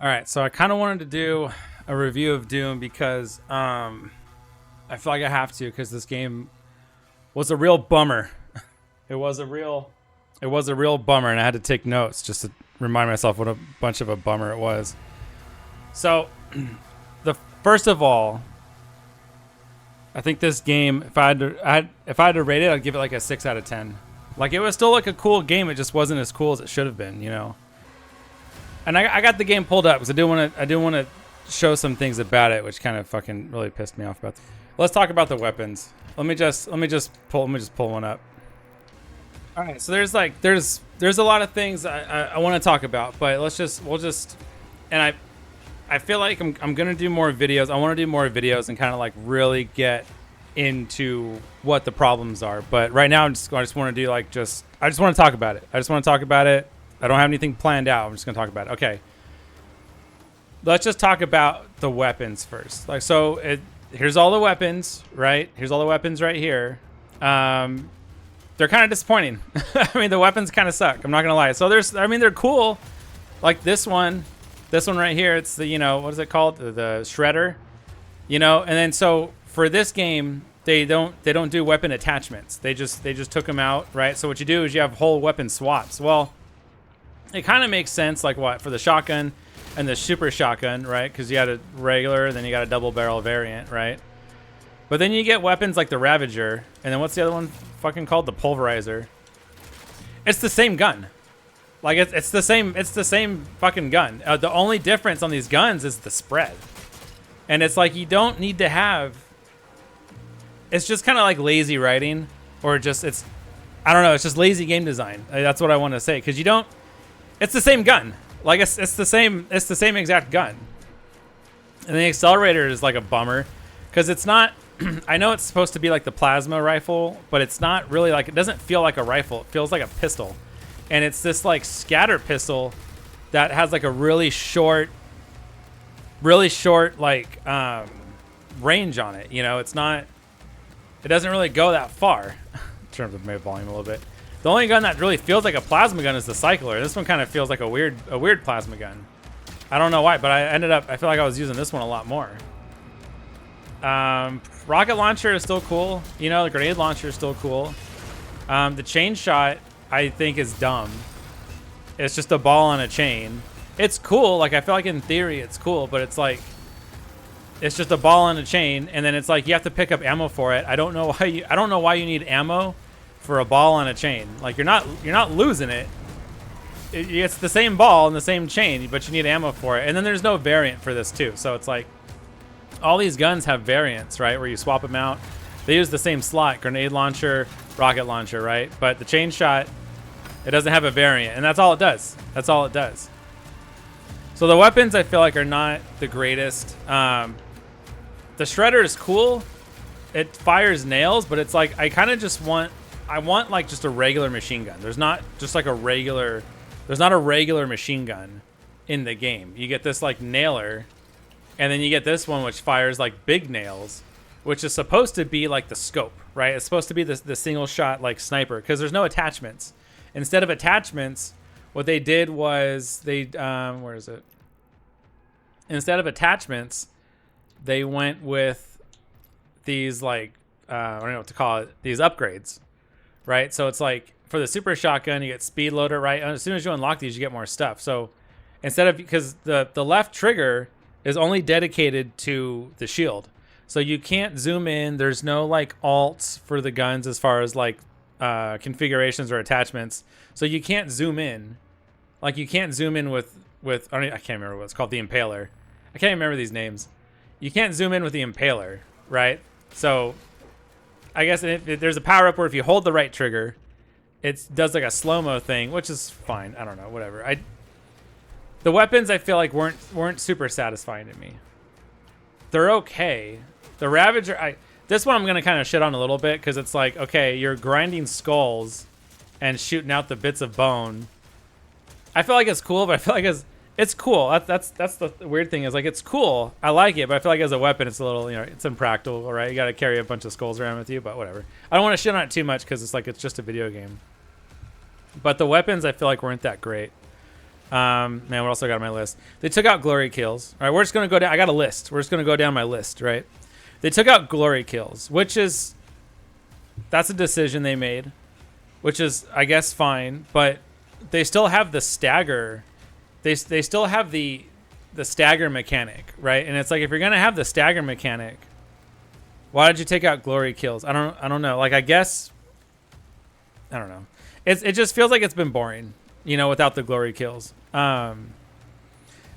All right, so I kind of wanted to do a review of Doom because I feel like I have to because this game was a real bummer. It was a real bummer, and I had to take notes just to remind myself what a bunch of a bummer it was. So, the first of all, I think this game, if I had to rate it, I'd give it like a 6 out of 10. Like, it was still like a cool game. It just wasn't as cool as it should have been, you know. And I got the game pulled up because I do want to show some things about it, which kind of fucking really pissed me off about. Let's talk about the weapons. Let me just pull one up. All right, so there's a lot of things I want to talk about, but and I feel like I'm gonna do more videos. I want to do more videos and kind of like really get into what the problems are. But right now I just want to do I just want to talk about it. I don't have anything planned out. I'm just gonna talk about it. Okay. Let's just talk about the weapons first. Here's all the weapons, right? Here's all the weapons right here. They're kind of disappointing. I mean, the weapons kind of suck. I'm not gonna lie. So they're cool. Like this one right here. It's the, what is it called? The shredder. And then so for this game, they don't do weapon attachments. They just took them out, right? So what you do is you have whole weapon swaps. Well, it kind of makes sense, like what, for the shotgun and the super shotgun, right? Because you had a regular, then you got a double barrel variant, right? But then you get weapons like the Ravager, and then what's the other one fucking called? The Pulverizer. It's the same gun. Like it's the same fucking gun. The only difference on these guns is the spread, and it's like you don't need to have. It's just kind of like lazy writing, or just I don't know. It's just lazy game design. That's what I want to say, because you don't. It's the same gun. Like it's the same exact gun. And the accelerator is like a bummer because it's not. I know it's supposed to be like the plasma rifle, but it's not really like. It doesn't feel like a rifle. It feels like a pistol, and it's this like scatter pistol that has like a really short like range on it. It's not. It doesn't really go that far. In terms of my volume a little bit. The only gun that really feels like a plasma gun is the Cycler. This one kind of feels like a weird plasma gun. I don't know why, but I feel like I was using this one a lot more. Rocket launcher is still cool. The grenade launcher is still cool. The chain shot, I think, is dumb. It's just a ball on a chain. It's cool. Like, I feel like in theory it's cool, but it's like, it's just a ball on a chain, and then it's like you have to pick up ammo for it. I don't know why you need ammo for a ball on a chain. Like, you're not losing it. It's the same ball and the same chain, but you need ammo for it. And then there's no variant for this too. So it's like all these guns have variants, right? Where you swap them out. They use the same slot: grenade launcher, rocket launcher, right? But the chain shot, it doesn't have a variant, and that's all it does. That's all it does. So the weapons, I feel like, are not the greatest. The shredder is cool. It fires nails, but it's like I kind of just want. I want like just a regular machine gun. There's not a regular machine gun in the game. You get this like nailer, and then you get this one which fires like big nails, which is supposed to be like the scope, right? It's supposed to be the single shot like sniper, because there's no attachments. Instead of attachments, what they did was where is it? Instead of attachments, they went with these like I don't know what to call it, these upgrades. Right, so it's like for the super shotgun, you get speed loader. Right, as soon as you unlock these, you get more stuff. So instead of, because the left trigger is only dedicated to the shield, so you can't zoom in. There's no like alts for the guns as far as like configurations or attachments. So you can't zoom in. Like you can't zoom in with I can't remember what it's called, the Impaler. I can't remember these names. You can't zoom in with the Impaler, right? So I guess if there's a power up where if you hold the right trigger, it does like a slow-mo thing, which is fine. I don't know, whatever. The weapons, I feel like weren't super satisfying to me. They're okay. The Ravager, this one I'm gonna kind of shit on a little bit, because it's like, okay, you're grinding skulls and shooting out the bits of bone. I feel like it's cool, but I feel like it's cool. That's the weird thing, is like, it's cool. I like it, but I feel like as a weapon, it's a little, it's impractical, right? You got to carry a bunch of skulls around with you, but whatever. I don't want to shit on it too much, because it's like, it's just a video game. But the weapons, I feel like, weren't that great. Man, what else I got on my list? They took out glory kills. All right, we're just gonna go down. I got a list. We're just gonna go down my list, right? They took out glory kills, which is that's a decision they made, which is I guess fine, but they still have the stagger. They still have the stagger mechanic, right? And it's like if you're gonna have the stagger mechanic, why did you take out glory kills? I don't know. Like I guess I don't know. It just feels like it's been boring, you know, without the glory kills. The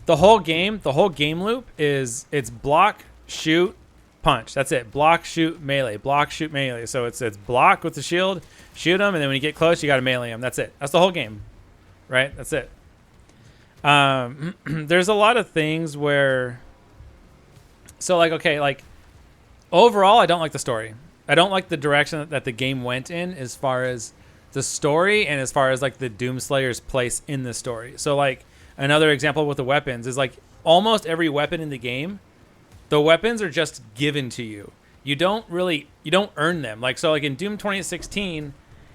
whole game loop is it's block, shoot, punch. That's it. Block, shoot, melee. Block, shoot, melee. So it's block with the shield, shoot them, and then when you get close, you got to melee them. That's it. That's the whole game, right? That's it. There's a lot of things where, so like, okay, like overall, I don't like the story. I don't like the direction that the game went in as far as the story and as far as like the Doomslayer's place in the story. So like another example with the weapons is like almost every weapon in the game, the weapons are just given to you. You don't earn them. Like, so like in Doom 2016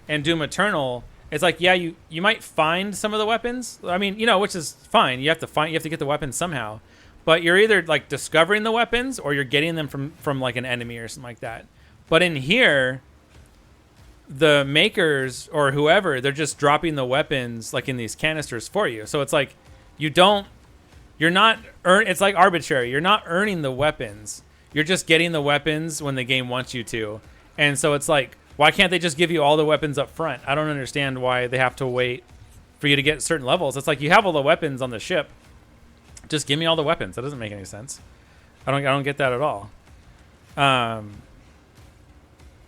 and Doom Eternal, it's like, yeah, you might find some of the weapons. I mean, you know, which is fine. You have to get the weapons somehow, but you're either like discovering the weapons or you're getting them from like an enemy or something like that. But in here, the makers or whoever, they're just dropping the weapons like in these canisters for you. So it's like it's like arbitrary. You're not earning the weapons. You're just getting the weapons when the game wants you to. And so it's like, why can't they just give you all the weapons up front? I don't understand why they have to wait for you to get certain levels. It's like you have all the weapons on the ship. Just give me all the weapons. That doesn't make any sense. I don't get that at all.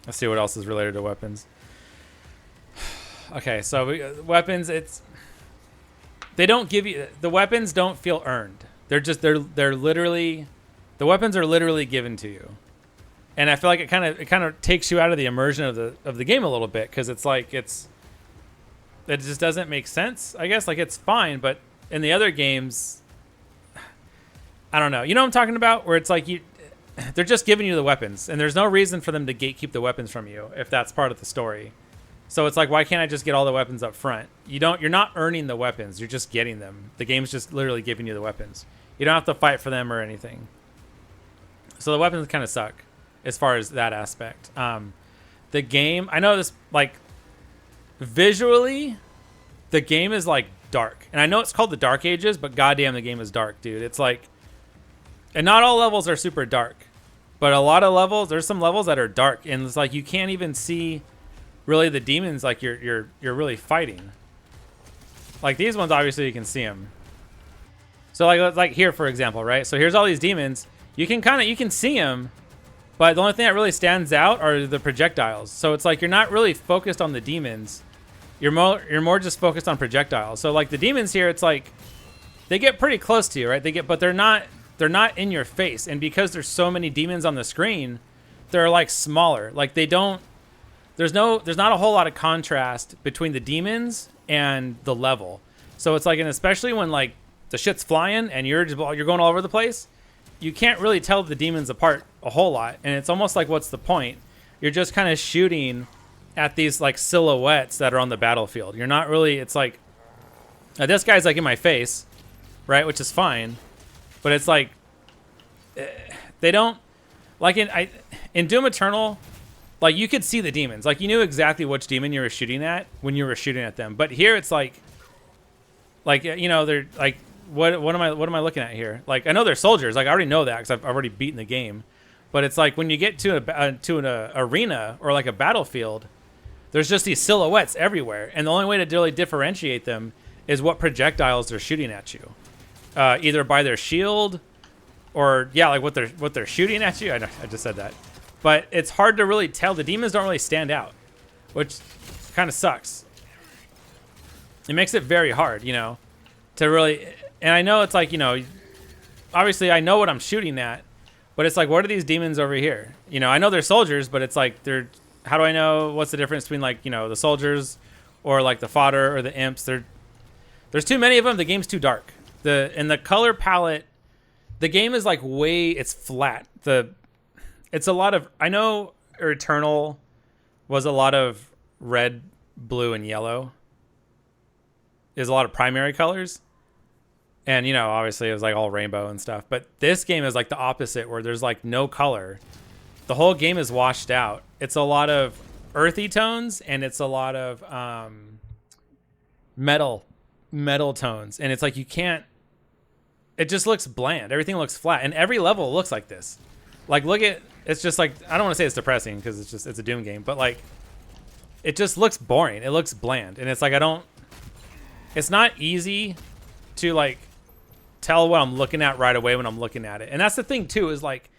Let's see what else is related to weapons. Okay, so weapons, they don't give you, the weapons don't feel earned. They're literally, the weapons are literally given to you. And I feel like it kind of takes you out of the immersion of the game a little bit, because it's like it just doesn't make sense. I guess like it's fine, but in the other games, I don't know. You know what I'm talking about? Where it's like they're just giving you the weapons, and there's no reason for them to gatekeep the weapons from you if that's part of the story. So it's like, why can't I just get all the weapons up front? You're not earning the weapons. You're just getting them. The game's just literally giving you the weapons. You don't have to fight for them or anything. So the weapons kind of suck as far as that aspect. The game, I know this, like, visually, the game is, like, dark. And I know it's called the Dark Ages, but goddamn, the game is dark, dude. It's like, and not all levels are super dark, but a lot of levels, there's some levels that are dark, and it's like you can't even see really the demons like you're really fighting. Like these ones, obviously you can see them. So like here, for example, right? So here's all these demons. You can see them, but the only thing that really stands out are the projectiles. So it's like you're not really focused on the demons. You're more just focused on projectiles. So like the demons here, it's like they get pretty close to you, right? But they're not in your face. And because there's so many demons on the screen, they're like smaller. Like there's not a whole lot of contrast between the demons and the level. So it's like, and especially when like the shit's flying and you're going all over the place, you can't really tell the demons apart a whole lot. And it's almost like, what's the point? You're just kind of shooting at these like silhouettes that are on the battlefield. You're not really, it's like, this guy's like in my face, right? Which is fine. But it's like, they don't, like in Doom Eternal, like you could see the demons. Like you knew exactly which demon you were shooting at when you were shooting at them. But here it's like, you know, they're like, what am I looking at here? Like I know they're soldiers. Like I already know that because I've already beaten the game. But it's like when you get to an arena or like a battlefield, there's just these silhouettes everywhere, and the only way to really differentiate them is what projectiles they're shooting at you, either by their shield, or like what they're shooting at you. I just said that, but it's hard to really tell. The demons don't really stand out, which kind of sucks. It makes it very hard, you know, to really. And I know it's like, you know, obviously I know what I'm shooting at, but it's like, what are these demons over here? You know, I know they're soldiers, but it's like how do I know what's the difference between like, you know, the soldiers or like the fodder or the imps? There's too many of them. The game's too dark. And the color palette, the game is like it's flat. It's a lot of, I know Eternal was a lot of red, blue, and yellow. There's a lot of primary colors. And, you know, obviously it was like all rainbow and stuff. But this game is like the opposite, where there's like no color. The whole game is washed out. It's a lot of earthy tones, and it's a lot of metal tones. And it's like you can't, it just looks bland. Everything looks flat. And every level looks like this. Like, look at, it's just like, I don't want to say it's depressing because it's a Doom game, but like, it just looks boring. It looks bland. And it's like, it's not easy to like tell what I'm looking at right away when I'm looking at it. And that's the thing too, is like,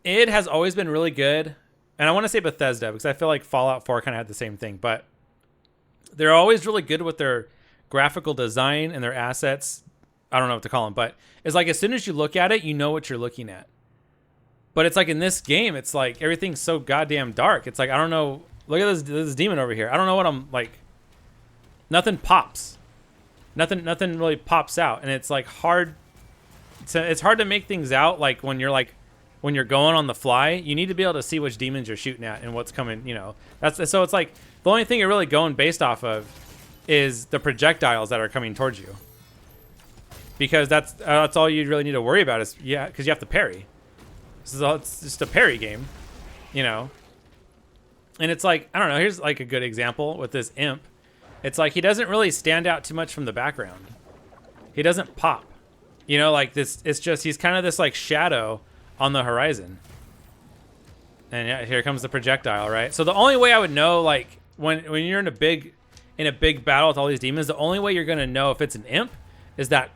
it has always been really good. And I want to say Bethesda because I feel like Fallout 4 kind of had the same thing, but they're always really good with their graphical design and their assets. I don't know what to call them, but it's like as soon as you look at it, you know what you're looking at. But it's like in this game, it's like everything's so goddamn dark. It's like, I don't know. Look at this demon over here. I don't know what I'm like. Nothing pops. Nothing really pops out. And it's like hard. It's hard to make things out. Like when you're going on the fly, you need to be able to see which demons you're shooting at and what's coming, you know. So it's like the only thing you're really going based off of is the projectiles that are coming towards you. Because that's all you really need to worry about is, yeah, because you have to parry. It's just a parry game, you know. And it's like, I don't know, here's like a good example with this imp. It's like he doesn't really stand out too much from the background. He doesn't pop. You know, like this, it's just, he's kind of this like shadow on the horizon. And yeah, here comes the projectile, right? So the only way I would know, like, when you're in a big battle with all these demons, the only way you're gonna know if it's an imp is that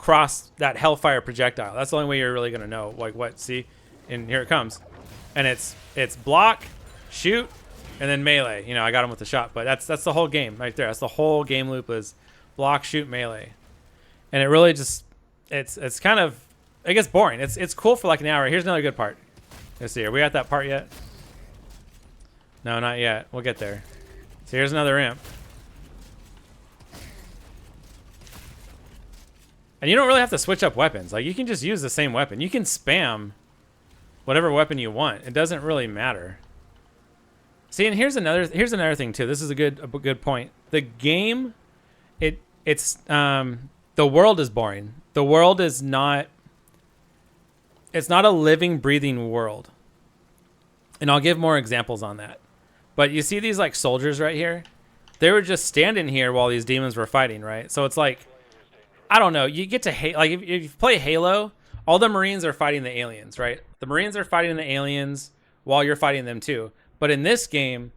hellfire projectile. That's the only way you're really gonna know. Like what? See, and here it comes, and it's block, shoot, and then melee. You know, I got him with the shot, but that's the whole game right there. That's the whole game loop is block, shoot, melee, and it really just it's kind of, it gets boring. It's cool for like an hour. Here's another good part. Let's see. Are we at that part yet? No, not yet. We'll get there. So here's another imp. And you don't really have to switch up weapons. Like, you can just use the same weapon. You can spam whatever weapon you want. It doesn't really matter. See, and here's another thing too. This is a good point. The game, it's the world is boring. The world is not, it's not a living, breathing world. And I'll give more examples on that. But you see these like soldiers right here? They were just standing here while these demons were fighting, right? So it's like, I don't know. You get to hate, like if you play Halo, all the Marines are fighting the aliens, right? The Marines are fighting the aliens while you're fighting them too. But in this game,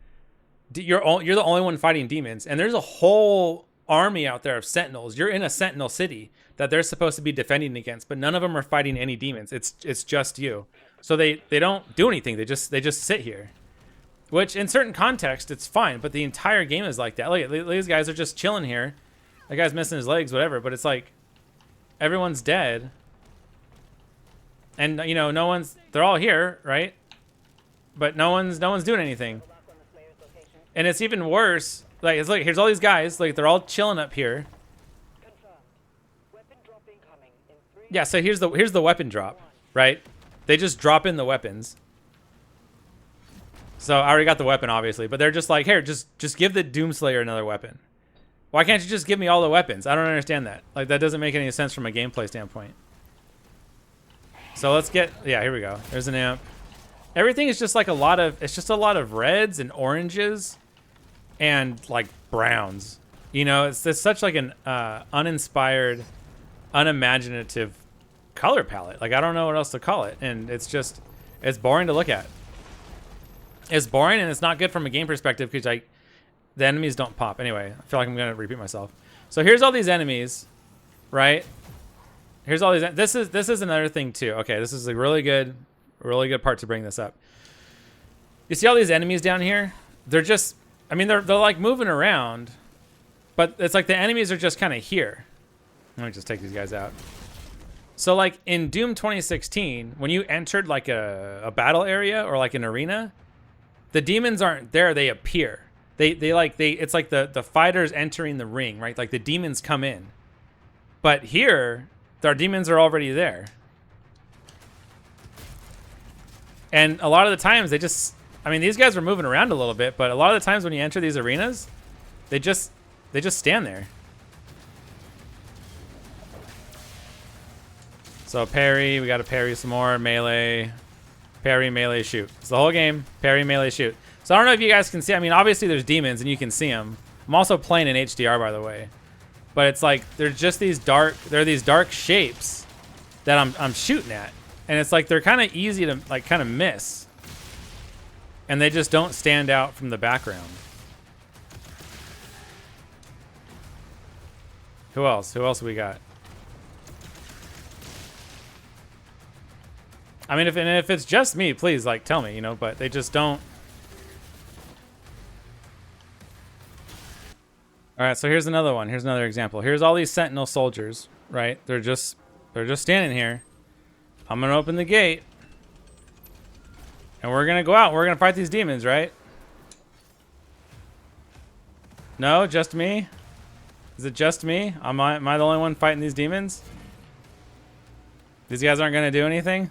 you're the only one fighting demons, and there's a whole army out there of sentinels. You're in a sentinel city that they're supposed to be defending against, but none of them are fighting any demons. It's just you. So they don't do anything. They just sit here, which in certain context it's fine. But the entire game is like that. Look, these guys are just chilling here. That guy's missing his legs, whatever. But it's like everyone's dead, and you know they're all here, right? But no one's doing anything. And it's even worse. Like it's like here's all these guys, like they're all chilling up here. Yeah, so here's the weapon drop, right? They just drop in the weapons. So I already got the weapon, obviously, but they're just like, here, just give the Doomslayer another weapon. Why can't you just give me all the weapons? I don't understand that. Like that doesn't make any sense from a gameplay standpoint. So let's get, yeah, here we go. There's an imp. Everything is just like it's just a lot of reds and oranges and like browns. You know, it's such like an uninspired, unimaginative color palette. Like I don't know what else to call it. And it's boring to look at. It's boring and it's not good from a game perspective because the enemies don't pop. Anyway, I feel like I'm going to repeat myself. So here's all these enemies, right? Here's all these. This is another thing too. Okay, this is a really good part to bring this up. You see all these enemies down here? They're just, I mean, they're like moving around, but it's like the enemies are just kind of here. Let me just take these guys out. So like in Doom 2016, when you entered like a battle area or like an arena, the demons aren't there, they appear. It's like the fighters entering the ring, right? Like the demons come in. But here, our demons are already there. And a lot of the times these guys were moving around a little bit, but a lot of the times when you enter these arenas, they just stand there. So parry, we got to parry some more. Melee, parry, melee, shoot. It's the whole game. Parry, melee, shoot. So I don't know if you guys can see. I mean, obviously there's demons and you can see them. I'm also playing in HDR, by the way. But it's like there's just these dark. There are these dark shapes that I'm shooting at, and it's like they're kind of easy to like kind of miss, and they just don't stand out from the background. Who else? Who else we got? I mean, if it's just me, please like tell me, you know. But they just don't. All right, so here's another one. Here's another example. Here's all these Sentinel soldiers, right? They're just standing here. I'm gonna open the gate, and we're gonna go out. We're gonna fight these demons, right? No, just me. Is it just me? Am I the only one fighting these demons? These guys aren't gonna do anything.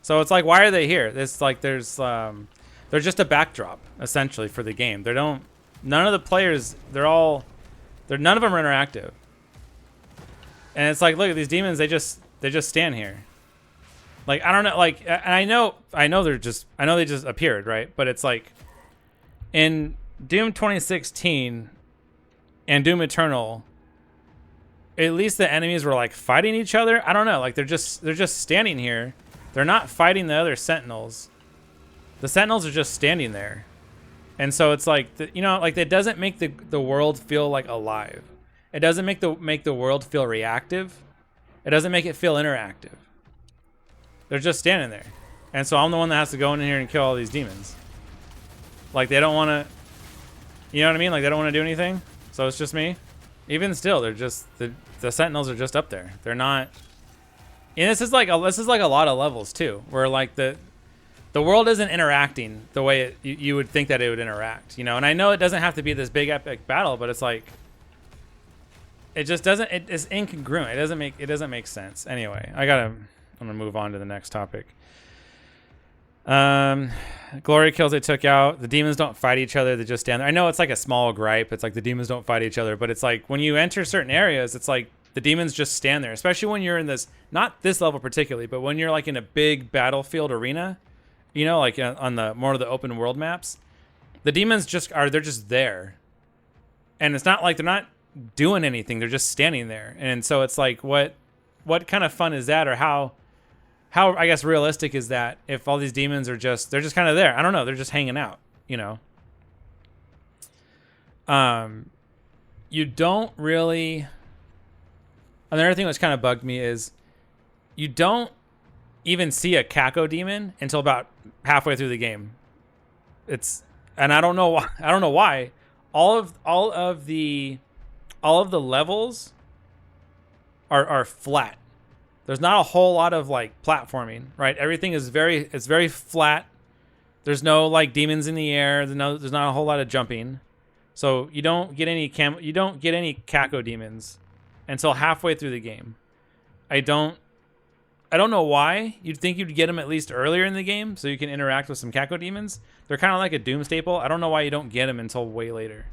So it's like, why are they here? It's like they're just a backdrop essentially for the game. They don't. None of the players. None of them are interactive. And it's like, look at these demons. They just stand here. Like, I don't know. Like, and I know they just appeared, right? But it's like in Doom 2016 and Doom Eternal, at least the enemies were like fighting each other. I don't know. Like they're just standing here. They're not fighting the other Sentinels. The Sentinels are just standing there. And so it's like, you know, like it doesn't make the world feel like alive. It doesn't make the world feel reactive. It doesn't make it feel interactive. They're just standing there. And so I'm the one that has to go in here and kill all these demons. Like they don't want to, you know what I mean? Like they don't want to do anything. So it's just me. Even still, they're just, the Sentinels are just up there. They're not, and this is like a lot of levels too, where like the world isn't interacting the way you would think that it would interact, you know? And I know it doesn't have to be this big epic battle, but it's like, it just doesn't, it's incongruent. It doesn't make sense. Anyway, I'm gonna move on to the next topic. Glory kills they took out. The demons don't fight each other. They just stand there. I know it's like a small gripe. It's like the demons don't fight each other, but it's like when you enter certain areas, it's like the demons just stand there, especially when you're in this, not this level particularly, but when you're like in a big battlefield arena, you know, like on the more of the open world maps, the demons they're just there. And it's not like they're not doing anything. They're just standing there. And so it's like, what kind of fun is that? Or how I guess realistic is that if all these demons are they're just kind of there. I don't know. They're just hanging out, you know? You don't really, another thing that's kind of bugged me is you don't even see a Caco demon until about halfway through the game. And I don't know why. I don't know why. All of the levels are flat. There's not a whole lot of like platforming, right? Everything is very flat. There's no like demons in the air. There's not a whole lot of jumping. So you don't get any Caco demons until halfway through the game. I don't know why. You'd think you'd get them at least earlier in the game so you can interact with some Caco demons. They're kind of like a Doom staple. I don't know why you don't get them until way later.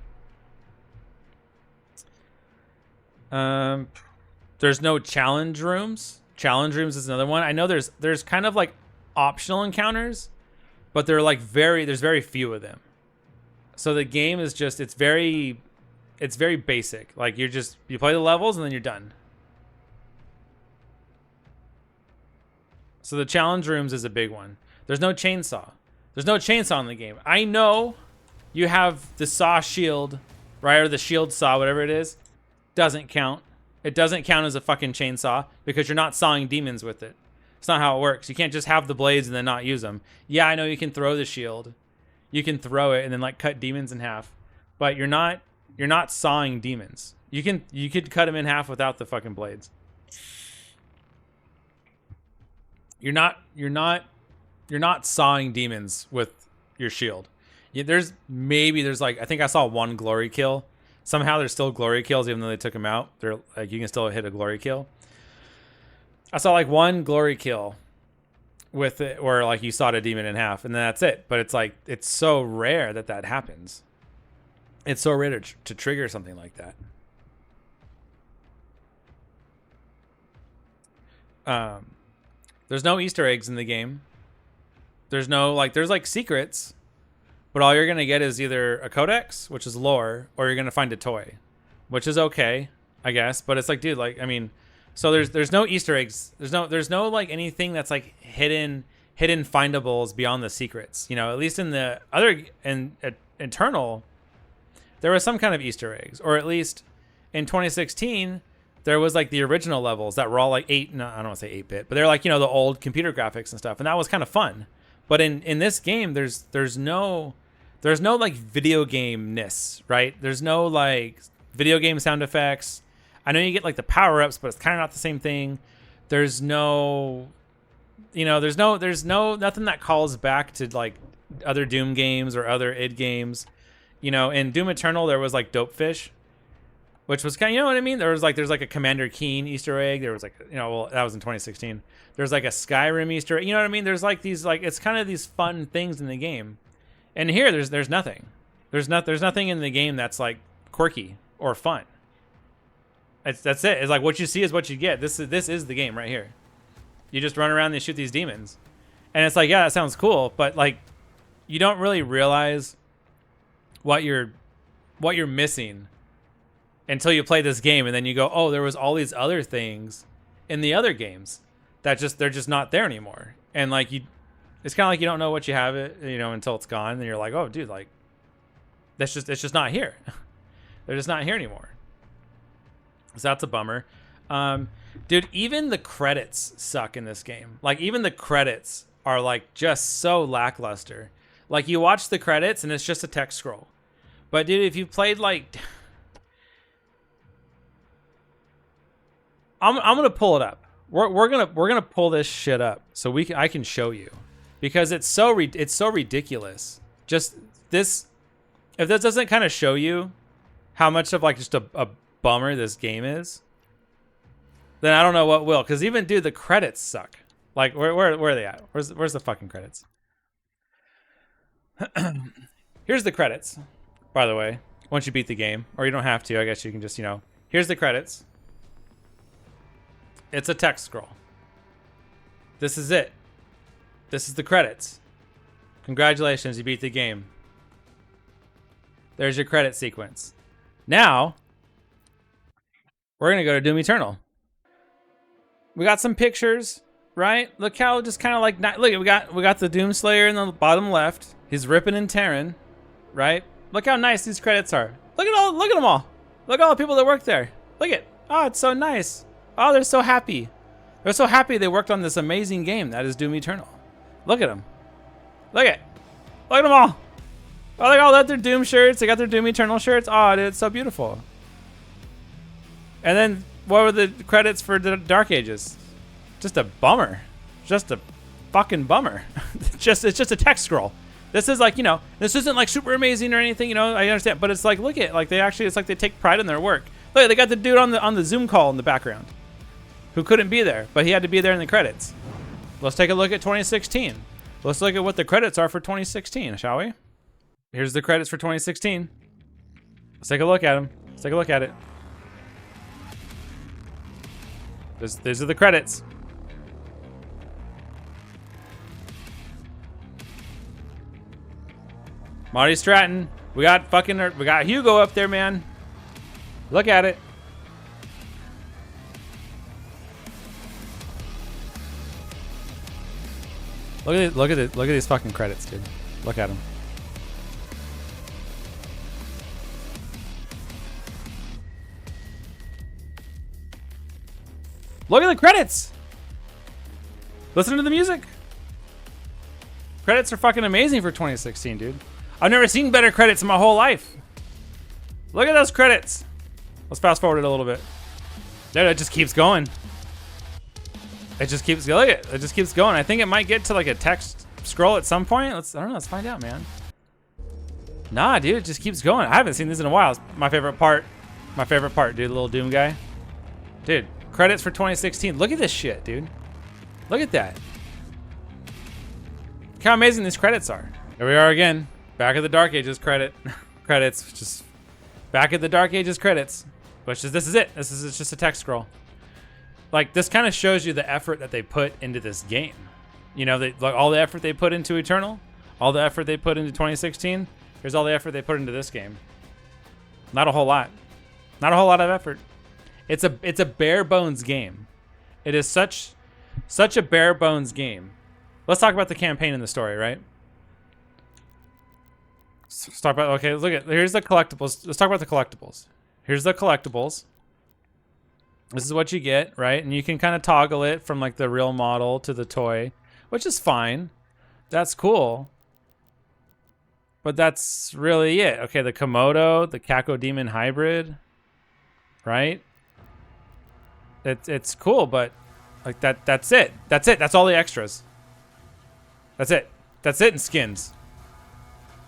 There's no challenge rooms. Challenge rooms is another one. I know there's kind of like optional encounters, but they're like there's very few of them. So the game is just, it's very basic. Like you play the levels and then you're done. So the challenge rooms is a big one. There's no chainsaw. There's no chainsaw in the game. I know you have the saw shield, right? Or the shield saw, whatever it is. Doesn't count. It doesn't count as a fucking chainsaw because you're not sawing demons with it. It's not how it works. You can't just have the blades and then not use them. Yeah, I know you can throw the shield. You can throw it and then like cut demons in half, but you're not sawing demons. You could cut them in half without the fucking blades. You're not sawing demons with your shield. There's like, I think I saw one glory kill. Somehow there's still glory kills even though they took them out. They're like, you can still hit a glory kill. I saw like one glory kill with it where like you sawed a demon in half and then that's it. But it's like, it's so rare that happens. It's so rare to trigger something like that. There's no Easter eggs in the game. There's no, like, there's like secrets, but all you're gonna get is either a codex, which is lore, or you're gonna find a toy, which is okay, I guess. But it's like, dude, like, I mean, so there's no Easter eggs. There's no like anything that's like hidden findables beyond the secrets. You know, at least in the other Eternal, there was some kind of Easter eggs, or at least in 2016. There was like the original levels that were all like I don't want to say 8-bit, but they're like, you know, the old computer graphics and stuff. And that was kind of fun. But in this game, there's no like video game-ness, right? There's no like video game sound effects. I know you get like the power-ups, but it's kind of not the same thing. There's no, you know, there's nothing that calls back to like other Doom games or other id games. You know, in Doom Eternal, there was like Dopefish, which was kind of, you know what I mean? There's like a Commander Keen Easter egg. There was like, you know, well, that was in 2016. There's like a Skyrim Easter egg. You know what I mean? There's like these, like, it's kind of these fun things in the game. And here, there's nothing. There's nothing in the game that's like quirky or fun. That's it. It's like what you see is what you get. This is the game right here. You just run around and shoot these demons. And it's like, yeah, that sounds cool, but like, you don't really realize what you're missing until you play this game, and then you go, oh, there was all these other things in the other games that they're just not there anymore. And like it's kind of like you don't know what you have it, you know, until it's gone, and you're like, oh, dude, like it's just not here. They're just not here anymore. So that's a bummer. Dude, even the credits suck in this game. Like even the credits are like just so lackluster. Like you watch the credits and it's just a text scroll. But dude, if you played like I'm gonna pull it up. We're gonna pull this shit up so I can show you, because it's so ridiculous. Just this, if this doesn't kind of show you how much of like just a bummer this game is, then I don't know what will. Because even dude, the credits suck. Like where are they at? Where's the fucking credits? Here's the credits. By the way, once you beat the game, or you don't have to, I guess you can just, you know. Here's the credits. It's a text scroll. This is it. This is the credits. Congratulations, you beat the game. There's your credit sequence. Now, we're going to go to Doom Eternal. We got some pictures, right? Look how just kind of like, look, we got the Doom Slayer in the bottom left. He's ripping and tearing, right? Look how nice these credits are. Look at them all. Look at all the people that work there. Look at, oh, it's so nice. Oh, they're so happy. They're so happy they worked on this amazing game that is Doom Eternal. Look at them. Look at them all. Oh, they all got their Doom shirts. They got their Doom Eternal shirts. Oh, dude, it's so beautiful. And then what were the credits for the Dark Ages? Just a bummer. Just a fucking bummer. It's just a text scroll. This is like, you know, this isn't like super amazing or anything, you know, I understand, but it's like, look at, like, it's like they take pride in their work. Look, they got the dude on the Zoom call in the background who couldn't be there, but he had to be there in the credits. Let's take a look at 2016. Let's look at what the credits are for 2016, shall we? Here's the credits for 2016. Let's take a look at them. Let's take a look at it. These are the credits. Marty Stratton. We got Hugo up there, man. Look at it. Look at these fucking credits, dude. Look at them. Look at the credits. Listen to the music. Credits are fucking amazing for 2016, dude. I've never seen better credits in my whole life. Look at those credits. Let's fast forward it a little bit. There, it just keeps going. It just keeps going. It just keeps going. I think it might get to like a text scroll at some point. I don't know. Let's find out, man. Nah, dude, it just keeps going. I haven't seen this in a while. It's my favorite part. My favorite part, dude. The little Doom guy. Dude, credits for 2016. Look at this shit, dude. Look at that. Look how amazing these credits are. Here we are again. Back at the Dark Ages credits. Just back at the Dark Ages credits. Which is, this is it. It's just a text scroll. like this kind of shows you the effort that they put into this game. You know, like all the effort they put into Eternal, all the effort they put into 2016. Here's all the effort they put into this game. Not a whole lot. Not a whole lot of effort. It's a bare bones game. It is such a bare bones game. Let's talk about the campaign and the story, right? Let's talk about, okay, look at, here's the collectibles. Let's talk about the collectibles. Here's the collectibles. This is what you get, right? And you can kind of toggle it from like the real model to the toy, which is fine. That's cool. But that's really it. Okay, the Komodo, the Cacodemon hybrid, right? It's cool, but like that's it. That's it. That's all the extras. That's it. That's it in skins.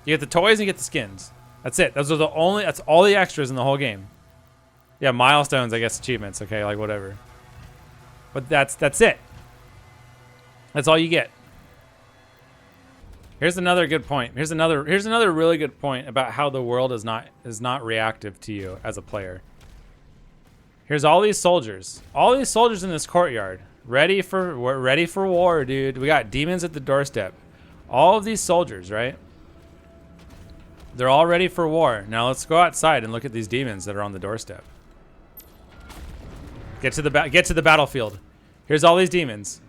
You get the toys and you get the skins. That's it. Those are the only, that's all the extras in the whole game. Yeah, milestones, I guess, achievements, okay, like whatever. But that's it. That's all you get. Here's another good point. Here's another really good point about how the world is not reactive to you as a player. Here's all these soldiers. All these soldiers in this courtyard. Ready for war, dude. We got demons at the doorstep. All of these soldiers, right? They're all ready for war. Now let's go outside and look at these demons that are on the doorstep. Get to the battlefield. Here's all these demons.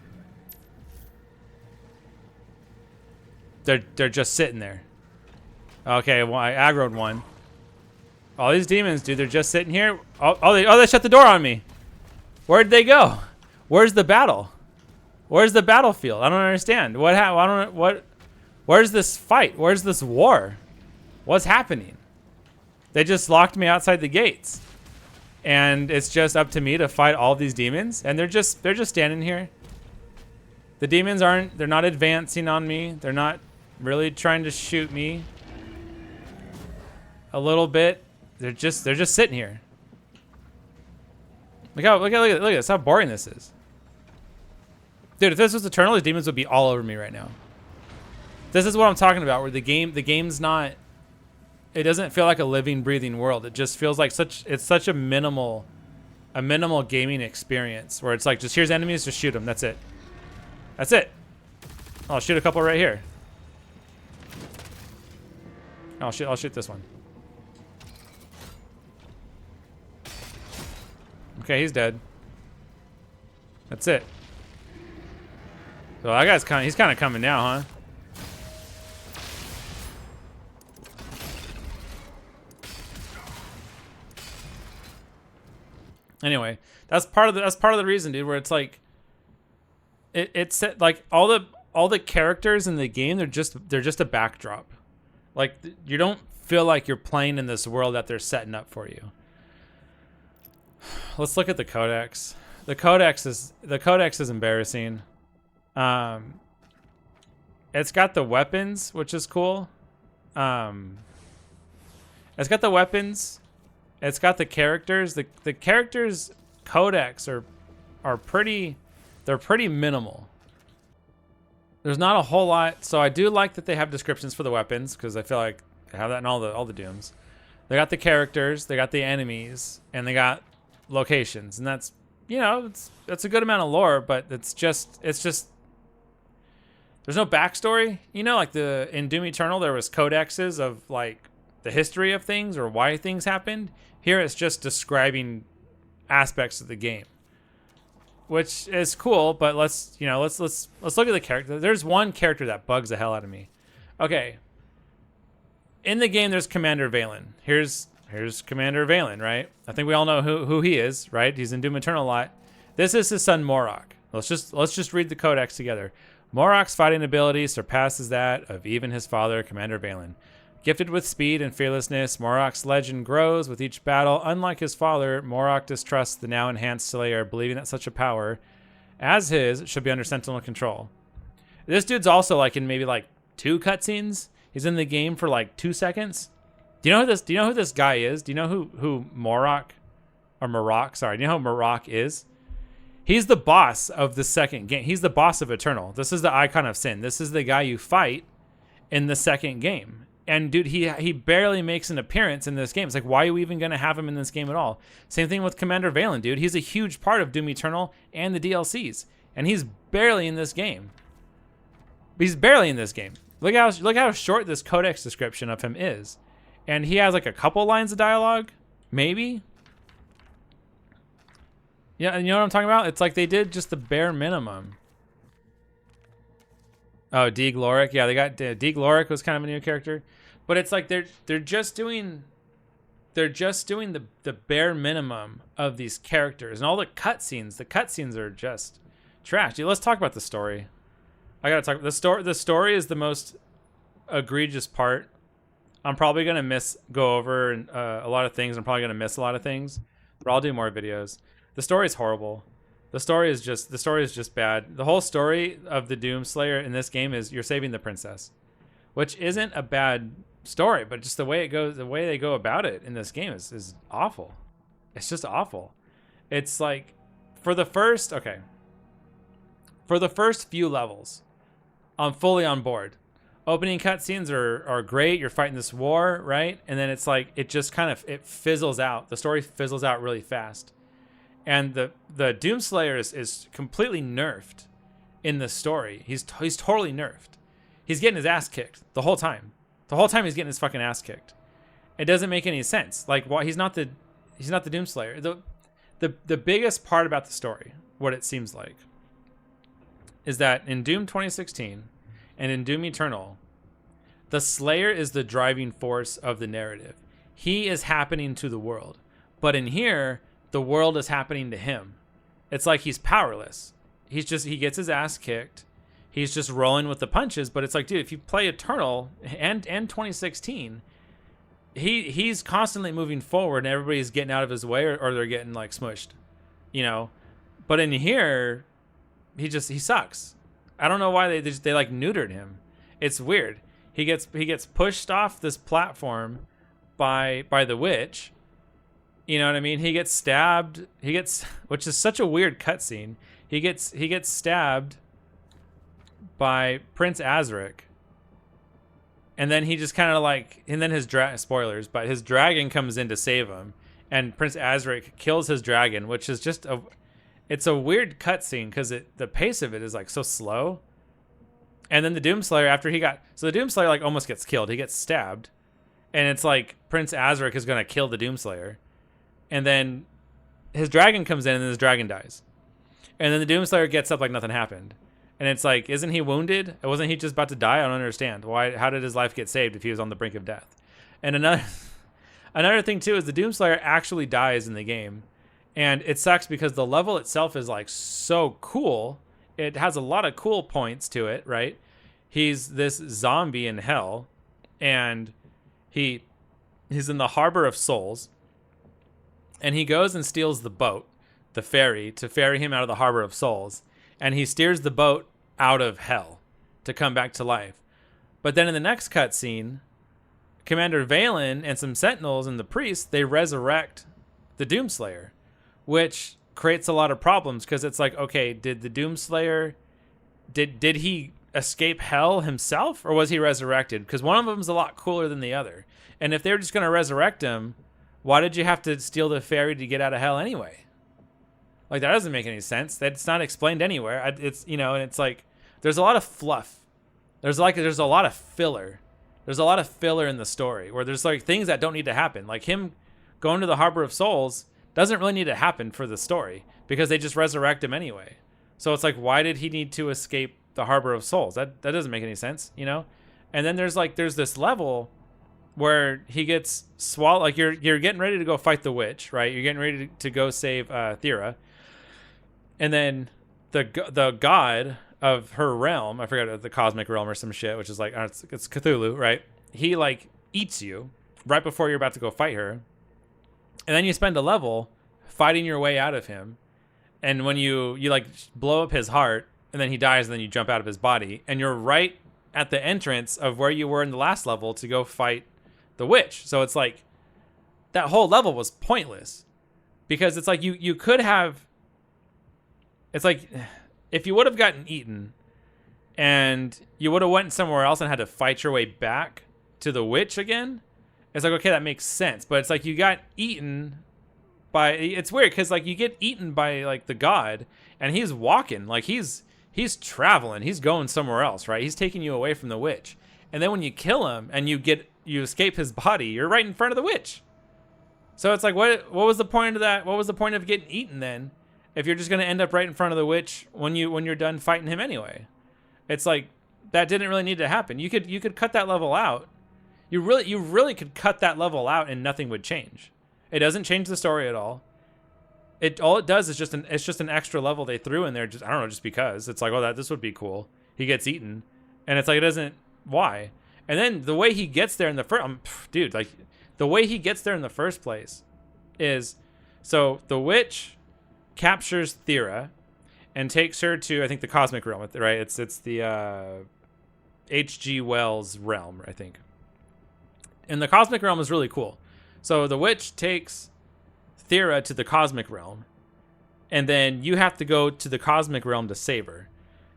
They're just sitting there. Okay, well, I aggroed one. All these demons, dude, they're just sitting here. They shut the door on me. Where'd they go? Where's the battle? Where's the battlefield? I don't understand. Where's this fight? Where's this war? What's happening? They just locked me outside the gates. And it's just up to me to fight all these demons, and they're just standing here. The demons they're not advancing on me. They're not really trying to shoot me. A little bit. They're just sitting here. Look at this, how boring this is. Dude, if this was Eternal, these demons would be all over me right now. This is what I'm talking about, where the game's not, it doesn't feel like a living, breathing world. It just feels like it's such a minimal gaming experience, where it's like, just here's enemies, just shoot them, that's it. That's it. I'll shoot a couple right here. I'll shoot this one. Okay, he's dead. That's it. So that guy's he's kind of coming now, huh? Anyway, that's part of the reason, dude, where it's like it's like all the characters in the game, they're just a backdrop. Like, you don't feel like you're playing in this world that they're setting up for you. Let's look at the codex. The codex is embarrassing. It's got the weapons, which is cool. It's got the weapons. It's got the characters. The characters codex are pretty, they're pretty minimal. There's not a whole lot. So I do like that they have descriptions for the weapons, because I feel like they have that in all the Dooms. They got the characters, they got the enemies, and they got locations, and that's, you know, that's a good amount of lore, but it's just there's no backstory, you know, like in Doom Eternal there was codexes of like the history of things or why things happened. Here it's just describing aspects of the game, which is cool, but let's look at the character. There's one character that bugs the hell out of me. Okay, in the game there's Commander Valen. Here's Commander Valen, right? I think we all know who he is, right? He's in Doom Eternal a lot. This is his son Morok. Let's just read the codex together. Morok's fighting ability surpasses that of even his father, Commander Valen. Gifted with speed and fearlessness, Morok's legend grows with each battle. Unlike his father, Morok distrusts the now enhanced Slayer, believing that such a power as his should be under Sentinel control. This dude's also like in maybe like 2 cutscenes. He's in the game for like 2 seconds. Do you know who this guy is? Do you know who Morok, or Marok? Sorry, do you know who Marok is? He's the boss of the second game. He's the boss of Eternal. This is the Icon of Sin. This is the guy you fight in the second game. And dude, he barely makes an appearance in this game. It's like, why are you even going to have him in this game at all? Same thing with Commander Valen, dude. He's a huge part of Doom Eternal and the DLCs, and he's barely in this game. He's barely in this game. Look how short this codex description of him is, and he has like a couple lines of dialogue, maybe. Yeah, and you know what I'm talking about? It's like they did just the bare minimum. Oh, D. Gloric. Yeah, they got D. Gloric was kind of a new character, but it's like they're just doing the bare minimum of these characters and all the cutscenes. The cutscenes are just trash. Dude, let's talk about the story. I gotta talk. The story is the most egregious part. I'm probably gonna go over a lot of things. I'm probably gonna miss a lot of things, but I'll do more videos. The story is horrible. The story is just bad. The whole story of the Doomslayer in this game is you're saving the princess, which isn't a bad story, but just the way it goes, the way they go about it in this game is awful. It's just awful. It's like for the first few levels, I'm fully on board. Opening cutscenes are great. You're fighting this war, right? And then it's like it just kind of fizzles out. The story fizzles out really fast. And the Doomslayer is completely nerfed in the story. He's totally nerfed. He's getting his ass kicked the whole time. The whole time he's getting his fucking ass kicked. It doesn't make any sense. Like, why he's not the Doomslayer. The biggest part about the story, what it seems like, is that in Doom 2016 and in Doom Eternal, the Slayer is the driving force of the narrative. He is happening to the world. But in here, the world is happening to him. It's like he's powerless. He gets his ass kicked. He's just rolling with the punches. But it's like, dude, if you play Eternal and 2016, he's constantly moving forward and everybody's getting out of his way or they're getting like smushed, you know. But in here, he sucks. I don't know why they like neutered him. It's weird. He gets pushed off this platform by the witch. You know what I mean? He gets stabbed. Which is such a weird cutscene. He gets stabbed by Prince Azric, and then he just kind of like, and then his spoilers, but his dragon comes in to save him, and Prince Azric kills his dragon, which is just it's a weird cutscene because the pace of it is like so slow. And then the Doomslayer, the Doomslayer like almost gets killed. He gets stabbed, and it's like Prince Azric is gonna kill the Doomslayer. And then his dragon comes in and then his dragon dies. And then the Doomslayer gets up like nothing happened. And it's like, isn't he wounded? Wasn't he just about to die? I don't understand. How did his life get saved if he was on the brink of death? And another thing too is the Doomslayer actually dies in the game. And it sucks because the level itself is like so cool. It has a lot of cool points to it, right? He's this zombie in hell, and he's in the Harbor of Souls. And he goes and steals the boat, the ferry, to ferry him out of the Harbor of Souls. And he steers the boat out of hell to come back to life. But then in the next cutscene, Commander Valen and some sentinels and the priests, they resurrect the Doomslayer, which creates a lot of problems because it's like, okay, did the Doomslayer, did he escape hell himself or was he resurrected? Because one of them's a lot cooler than the other. And if they were just going to resurrect him, why did you have to steal the ferry to get out of hell anyway? Like, that doesn't make any sense. That's not explained anywhere. It's, you know, and it's like, there's a lot of fluff. There's a lot of filler. There's a lot of filler in the story where there's like things that don't need to happen. Like him going to the Harbor of Souls doesn't really need to happen for the story because they just resurrect him anyway. So it's like, why did he need to escape the Harbor of Souls? That doesn't make any sense, you know? And then there's this level where he gets swallowed. Like you're getting ready to go fight the witch, right? You're getting ready to go save Thera. And then the god of her realm, I forgot, the cosmic realm or some shit, which is like, it's Cthulhu, right? He like eats you right before you're about to go fight her. And then you spend a level fighting your way out of him. And when you like blow up his heart and then he dies and then you jump out of his body and you're right at the entrance of where you were in the last level to go fight the witch. So it's like that whole level was pointless because it's like you could have, it's like if you would have gotten eaten and you would have went somewhere else and had to fight your way back to the witch again, it's like, okay, that makes sense. But it's like you got eaten by, it's weird because like you get eaten by like the god, and he's walking, like he's traveling, he's going somewhere else, right? He's taking you away from the witch. And then when you kill him and you escape his body, you're right in front of the witch. So it's like, what was the point of that? What was the point of getting eaten then, if you're just gonna end up right in front of the witch when you're done fighting him anyway? It's like, that didn't really need to happen. You could cut that level out. You really could cut that level out and nothing would change. It doesn't change the story at all. All it does is just an extra level they threw in there. Just, I don't know, just because it's like, oh, this would be cool. He gets eaten, and it's like, it doesn't. Why? And then the way he gets there in the first, dude, like the way he gets there in the first place is, so the witch captures Thera and takes her to, I think, the cosmic realm, right? It's the H.G. Wells realm, I think. And the cosmic realm is really cool. So the witch takes Thera to the cosmic realm, and then you have to go to the cosmic realm to save her.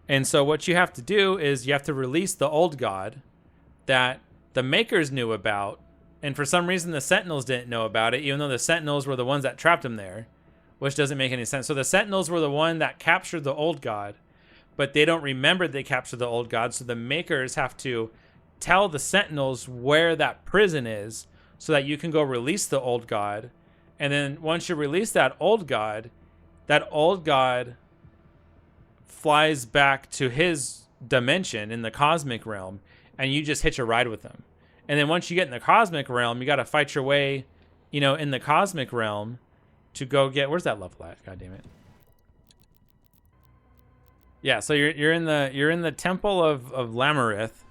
And so what you have to do is you have to release the old god that the makers knew about, and for some reason the Sentinels didn't know about it, even though the Sentinels were the ones that trapped him there, which doesn't make any sense. So the Sentinels were the one that captured the old god, but they don't remember they captured the old god, so the makers have to tell the Sentinels where that prison is so that you can go release the old god. And then once you release that old god flies back to his dimension in the cosmic realm, and you just hitch a ride with him. And then once you get in the cosmic realm, you got to fight your way, in the cosmic realm to go get, where's that level at? God damn it. Yeah, so you're in the temple of Lamarith,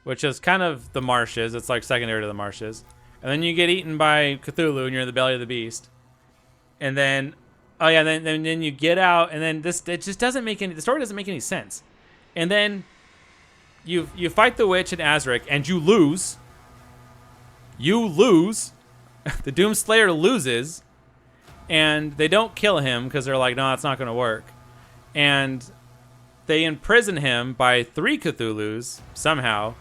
which is kind of the marshes. It's like secondary to the marshes. And then you get eaten by Cthulhu, and you're in the belly of the beast. And then, oh yeah, then you get out, and then it just doesn't make the story doesn't make any sense. And then you fight the witch in Azric, and you lose. The Doomslayer loses, and they don't kill him because they're like, no, that's not going to work. And they imprison him by 3 Cthulhus somehow,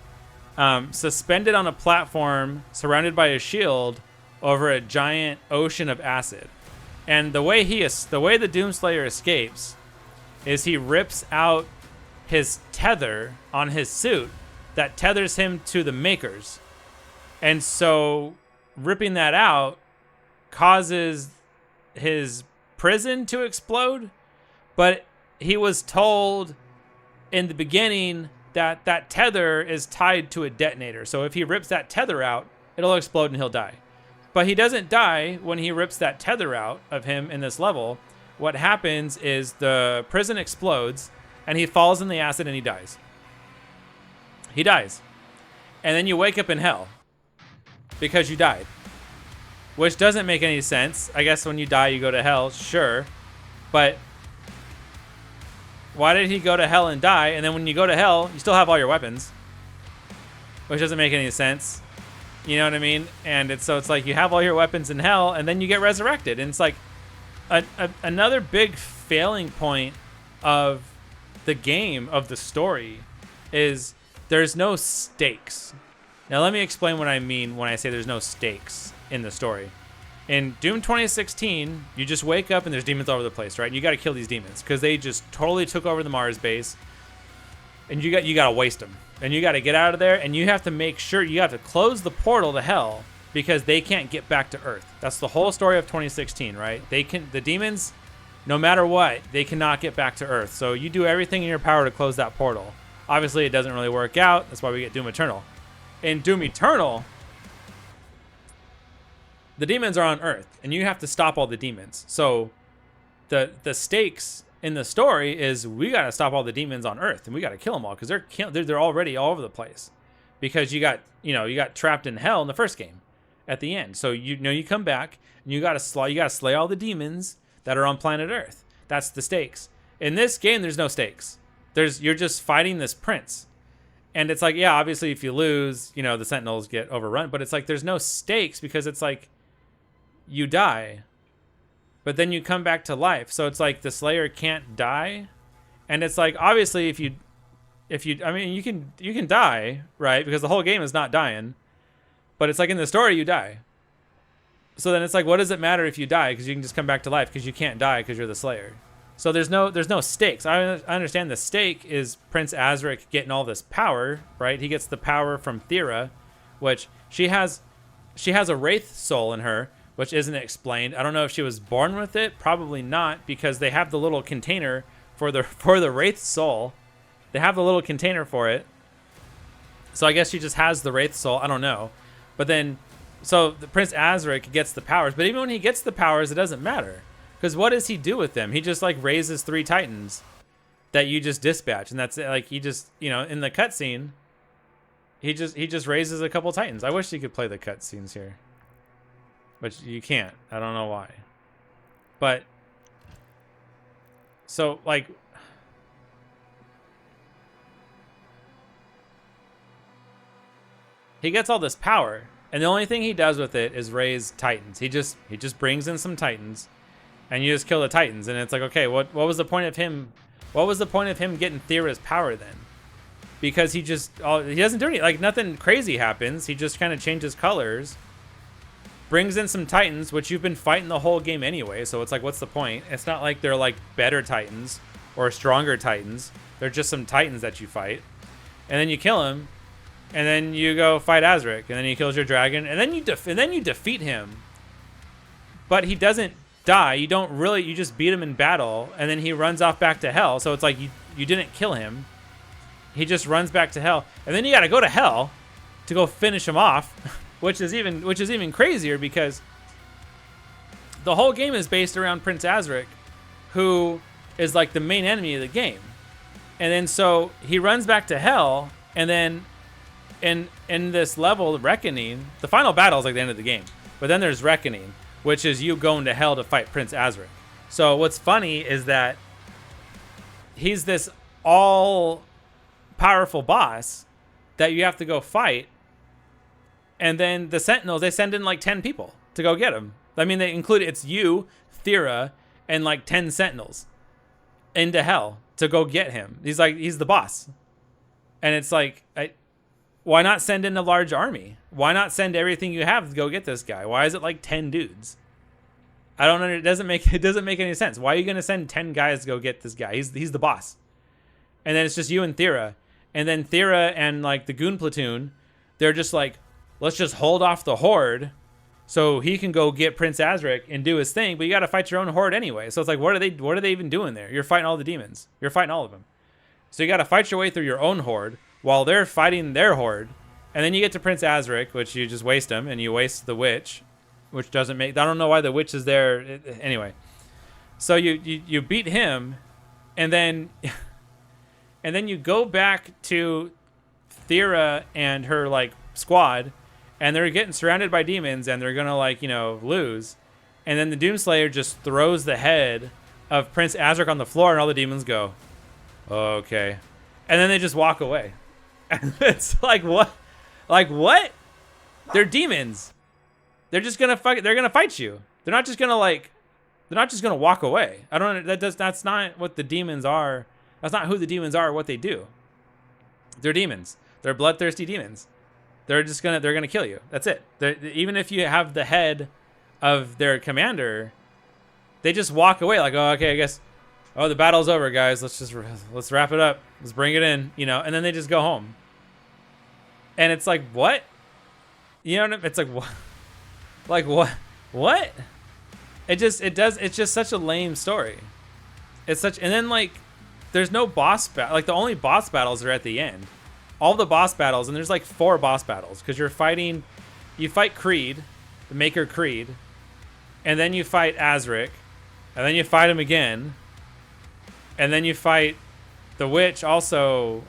suspended on a platform surrounded by a shield over a giant ocean of acid. And the way the Doomslayer escapes is he rips out his tether on his suit that tethers him to the makers. And so ripping that out causes his prison to explode. But he was told in the beginning that that tether is tied to a detonator. So if he rips that tether out, it'll explode and he'll die. But he doesn't die when he rips that tether out of him in this level. What happens is the prison explodes and he falls in the acid and he dies. He dies. And then you wake up in hell because you died, which doesn't make any sense. I guess when you die, you go to hell, sure. But why did he go to hell and die? And then when you go to hell, you still have all your weapons, which doesn't make any sense. You know what I mean? And it's like you have all your weapons in hell, and then you get resurrected. And it's like another big failing point of the game, of the story, is there's no stakes. Now let me explain what I mean when I say there's no stakes in the story. In Doom 2016, you just wake up and there's demons all over the place, right? And you got to kill these demons because they just totally took over the Mars base, and you got to waste them. And you got to get out of there, and you have to make sure you have to close the portal to hell because they can't get back to Earth. That's the whole story of 2016, right? The demons, no matter what, they cannot get back to Earth. So you do everything in your power to close that portal. Obviously, it doesn't really work out. That's why we get Doom Eternal. In Doom Eternal, the demons are on Earth, and you have to stop all the demons. So the stakes in the story is we got to stop all the demons on Earth, and we got to kill them all because they're already all over the place because you got trapped in hell in the first game at the end. So you come back and you got to slay all the demons that are on planet Earth. That's the stakes. In this game, there's no stakes. You're just fighting this prince. And it's like, yeah, obviously if you lose, the Sentinels get overrun, but it's like there's no stakes because it's like you die, but then you come back to life. So it's like the Slayer can't die. And it's like, obviously if you I mean, you can die, right? Because the whole game is not dying. But it's like in the story, you die. So then it's like, what does it matter if you die? Because you can just come back to life because you can't die because you're the Slayer. So there's no stakes. I understand the stake is Prince Azric getting all this power, right? He gets the power from Thera, which she has a Wraith soul in her, which isn't explained. I don't know if she was born with it. Probably not, because they have the little container for the Wraith soul. They have the little container for it. So I guess she just has the Wraith soul. I don't know. But then, so the Prince Azric gets the powers. But even when he gets the powers, it doesn't matter. Because what does he do with them? He just like raises 3 Titans that you just dispatch. And that's it. Like he just, in the cutscene, he just raises a couple Titans. I wish you could play the cutscenes here. But you can't. I don't know why. But, so like, he gets all this power, and the only thing he does with it is raise Titans. He just brings in some Titans, and you just kill the Titans, and it's like, okay, what was the point of him? What was the point of him getting Thera's power then? Because he doesn't do anything. Like nothing crazy happens. He just kind of changes colors, brings in some Titans, which you've been fighting the whole game anyway. So it's like, what's the point? It's not like they're like better Titans or stronger Titans. They're just some Titans that you fight, and then you kill him. And then you go fight Azric, and then he kills your dragon, and then you defeat him. But he doesn't die. You just beat him in battle, and then he runs off back to hell. So it's like you didn't kill him. He just runs back to hell, and then you got to go to hell to go finish him off, which is even crazier because the whole game is based around Prince Azric, who is like the main enemy of the game. And then so he runs back to hell, and then in this level, Reckoning, the final battle is like the end of the game. But then there's Reckoning, which is you going to hell to fight Prince Azric. So what's funny is that he's this all-powerful boss that you have to go fight. And then the Sentinels, they send in like 10 people to go get him. I mean, it's you, Thera, and like 10 Sentinels into hell to go get him. He's the boss. And it's like, why not send in a large army? Why not send everything you have to go get this guy? Why is it like 10 dudes? I don't know. It doesn't make any sense. Why are you going to send 10 guys to go get this guy? He's the boss. And then it's just you and Thera. And then Thera and like the Goon Platoon, they're just like, let's just hold off the Horde so he can go get Prince Azric and do his thing. But you got to fight your own Horde anyway. So it's like, what are they even doing there? You're fighting all the demons. You're fighting all of them. So you got to fight your way through your own Horde while they're fighting their Horde. And then you get to Prince Azric, which you just waste him, and you waste the witch, which doesn't make... I don't know why the witch is there. Anyway. So you beat him, and then... and then you go back to Thera and her, like, squad, and they're getting surrounded by demons, and they're gonna, like, lose. And then the Doomslayer just throws the head of Prince Azric on the floor, and all the demons go, oh, okay. And then they just walk away. It's like, what? Like, what? They're demons. They're just gonna they're gonna fight you. They're not just gonna walk away. That's not what the demons are. That's not who the demons are or what they do. They're demons. They're bloodthirsty demons. They're gonna kill you. That's it. Even if you have the head of their commander, they just walk away like, oh, okay, I guess, oh, the battle's over, guys. Let's wrap it up. Let's bring it in, and then they just go home. And it's like, what? It's like, what? Like, what? What? It's just such a lame story. And then, like, there's no boss battle. Like, the only boss battles are at the end. All the boss battles, and there's like 4 boss battles, because you fight Creed, the Maker Creed, and then you fight Azric, and then you fight him again, and then you fight the witch also.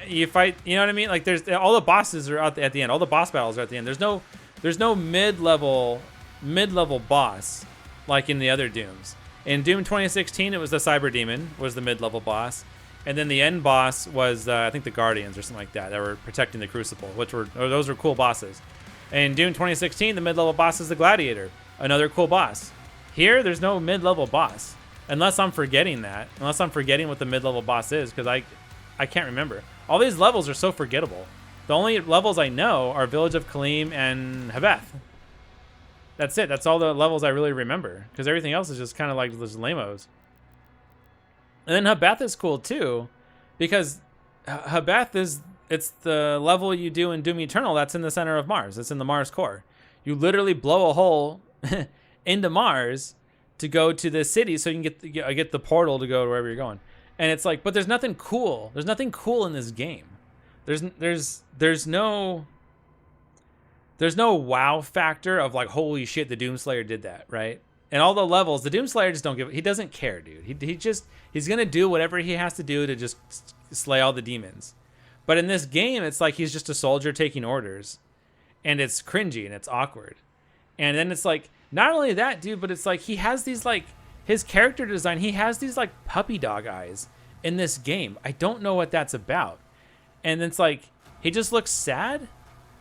You fight, you know what I mean? Like, there's all the bosses are at the end. All the boss battles are at the end. There's no mid-level boss like in the other Dooms. In Doom 2016, it was the Cyber Demon was the mid-level boss, and then the end boss was I think the Guardians or something like that were protecting the Crucible, those were cool bosses. And in Doom 2016, the mid-level boss is the Gladiator, another cool boss. Here, there's no mid-level boss, unless I'm forgetting what the mid-level boss is, because I can't remember. All these levels are so forgettable. The only levels I know are Village of Kaleem and Habeth. That's it. That's all the levels I really remember. Because everything else is just kind of like those lamos. And then Habeth is cool too. Because Habeth it's the level you do in Doom Eternal that's in the center of Mars. It's in the Mars core. You literally blow a hole into Mars to go to the city so you can get the portal to go wherever you're going. And it's like, but there's nothing cool. There's nothing cool in this game. There's no wow factor of like, holy shit, the Doomslayer did that, right? And all the levels, the Doomslayer just don't he doesn't care, dude. He's gonna do whatever he has to do to just slay all the demons. But in this game, it's like he's just a soldier taking orders, and it's cringy and it's awkward. And then it's like, not only that, dude, but it's like he has these like, his character design, he has these like puppy dog eyes in this game. I don't know what that's about. And it's like, he just looks sad.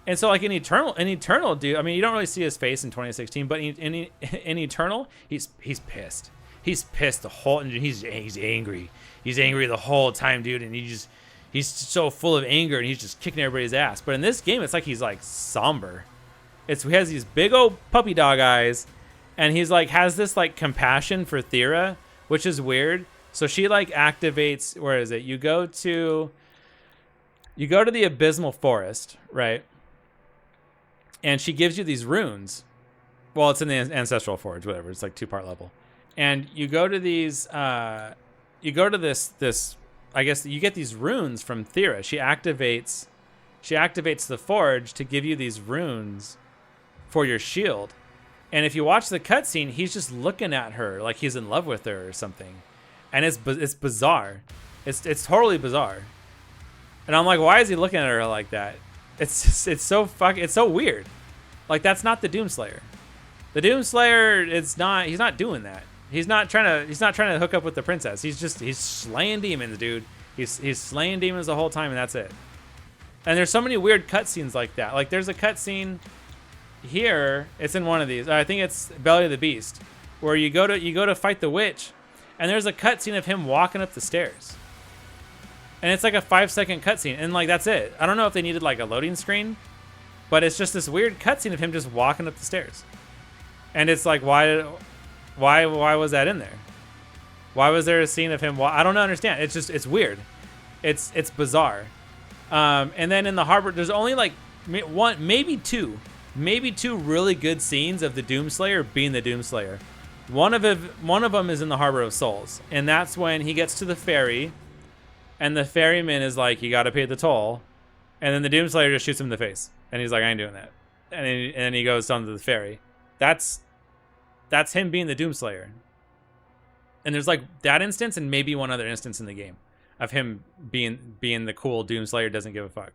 And so like in Eternal, dude, I mean, you don't really see his face in 2016, but in Eternal, he's pissed. He's pissed the whole, and he's angry. He's angry the whole time, dude. And he's so full of anger, and he's just kicking everybody's ass. But in this game, it's like he's like somber. He has these big old puppy dog eyes, and he's like has this like compassion for Thera, which is weird. So she like activates, where is it? You go to the Abysmal Forest, right? And she gives you these runes. Well, it's in the Ancestral Forge, whatever. It's like 2-part level. And you go to these this I guess you get these runes from Thera. She activates the forge to give you these runes for your shield. And if you watch the cutscene, he's just looking at her like he's in love with her or something. And it's bizarre. It's totally bizarre. And I'm like, why is he looking at her like that? It's so weird. Like, that's not the Doomslayer. The Doomslayer, he's not doing that. He's not trying to hook up with the princess. He's slaying demons, dude. He's slaying demons the whole time, and that's it. And there's so many weird cutscenes like that. Like, there's a cutscene here. It's in one of these. I think it's Belly of the Beast, where you go to fight the witch, and there's a cutscene of him walking up the stairs. And it's like a 5-second cutscene, and like that's it. I don't know if they needed like a loading screen, but it's just this weird cutscene of him just walking up the stairs. And it's like, why was that in there? Why was there a scene of him? I don't understand. It's weird. It's bizarre. And then in the harbor, there's only like one, maybe two really good scenes of the Doomslayer being the Doomslayer. One of them is in the Harbor of Souls, and that's when he gets to the ferry, and the ferryman is like, "You got to pay the toll," and then the Doomslayer just shoots him in the face, and he's like, "I ain't doing that," and then he goes onto the ferry. That's him being the Doomslayer. And there's like that instance, and maybe one other instance in the game of him being the cool Doomslayer, doesn't give a fuck.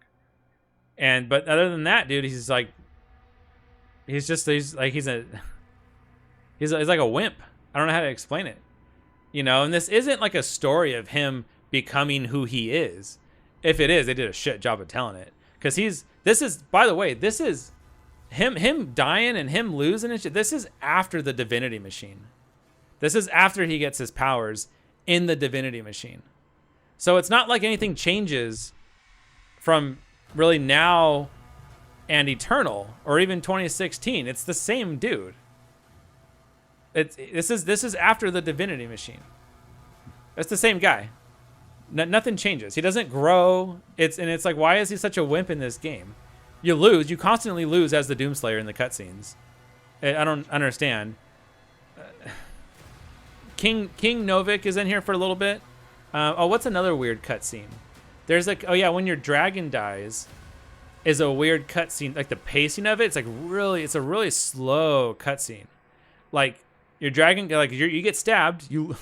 But other than that, dude, he's like a wimp. I don't know how to explain it, And this isn't like a story of him becoming who he is. If it is, they did a shit job of telling it. Because this is, by the way, this is him dying and him losing and shit. This is after the Divinity Machine. This is after he gets his powers in the Divinity Machine. So it's not like anything changes from really now and Eternal or even 2016. It's the same dude. This is after the Divinity Machine. It's the same guy. Nothing changes. He doesn't grow. It's like, why is he such a wimp in this game? You lose. You constantly lose as the Doomslayer in the cutscenes. I don't understand. King Novik is in here for a little bit. What's another weird cutscene? There's like, when your dragon dies, is a weird cutscene. Like the pacing of it, it's a really slow cutscene. Like your dragon, like you get stabbed, you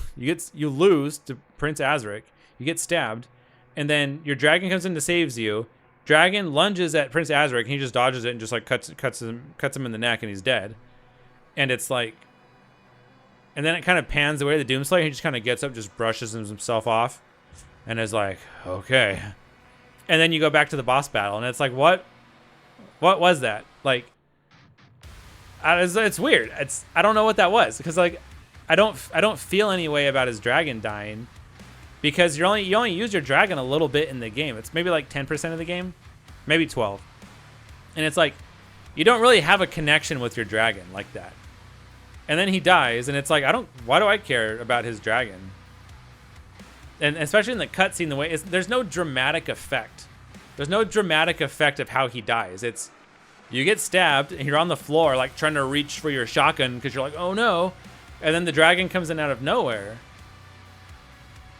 lose to Prince Azric. You get stabbed, and then your dragon comes in to saves you. Dragon lunges at Prince Azric, and he just dodges it and just like cuts him in the neck, and he's dead. And it's like, and then it kind of pans away the Doomslayer. He just kind of gets up, just brushes himself off, and is like, okay. And then you go back to the boss battle, and it's like, what was that? Like, it's weird. I don't know what that was, because like, I don't feel any way about his dragon dying, because you only use your dragon a little bit in the game. It's maybe like 10% of the game, maybe 12. And it's like, you don't really have a connection with your dragon like that. And then he dies, and it's like, why do I care about his dragon? And especially in the cutscene, the way there's no dramatic effect. There's no dramatic effect of how he dies. It's, you get stabbed, and you're on the floor, like trying to reach for your shotgun because you're like, oh no. And then the dragon comes in out of nowhere.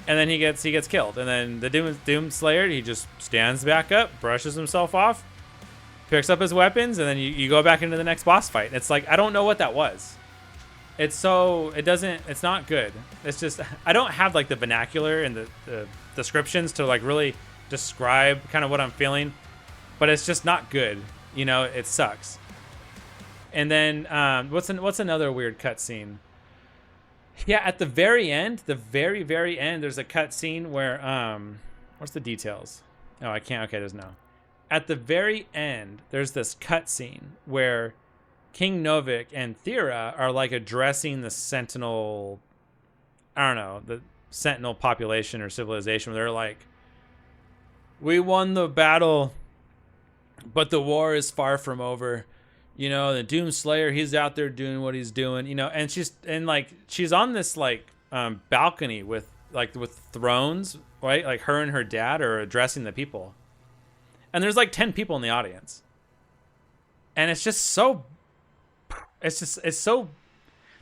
And then he gets killed. And then the Doom Slayer, he just stands back up, brushes himself off, picks up his weapons, and then you go back into the next boss fight. It's like, I don't know what that was. It's not good. It's just, I don't have like the vernacular and the descriptions to like really describe kind of what I'm feeling, but it's just not good. You know, it sucks. And then what's another weird cutscene? Yeah, at the very end, very end, there's a cutscene where what's the details? Oh, I can't. Okay, there's no. At the very end, there's this cutscene where King Novik and Thera are like addressing the Sentinel, I don't know, the Sentinel population or civilization, where they're like, we won the battle, but the war is far from over. You know, the Doom Slayer, he's out there doing what he's doing, you know, and she's on this like balcony with thrones, right? Like her and her dad are addressing the people. And there's like 10 people in the audience. And it's so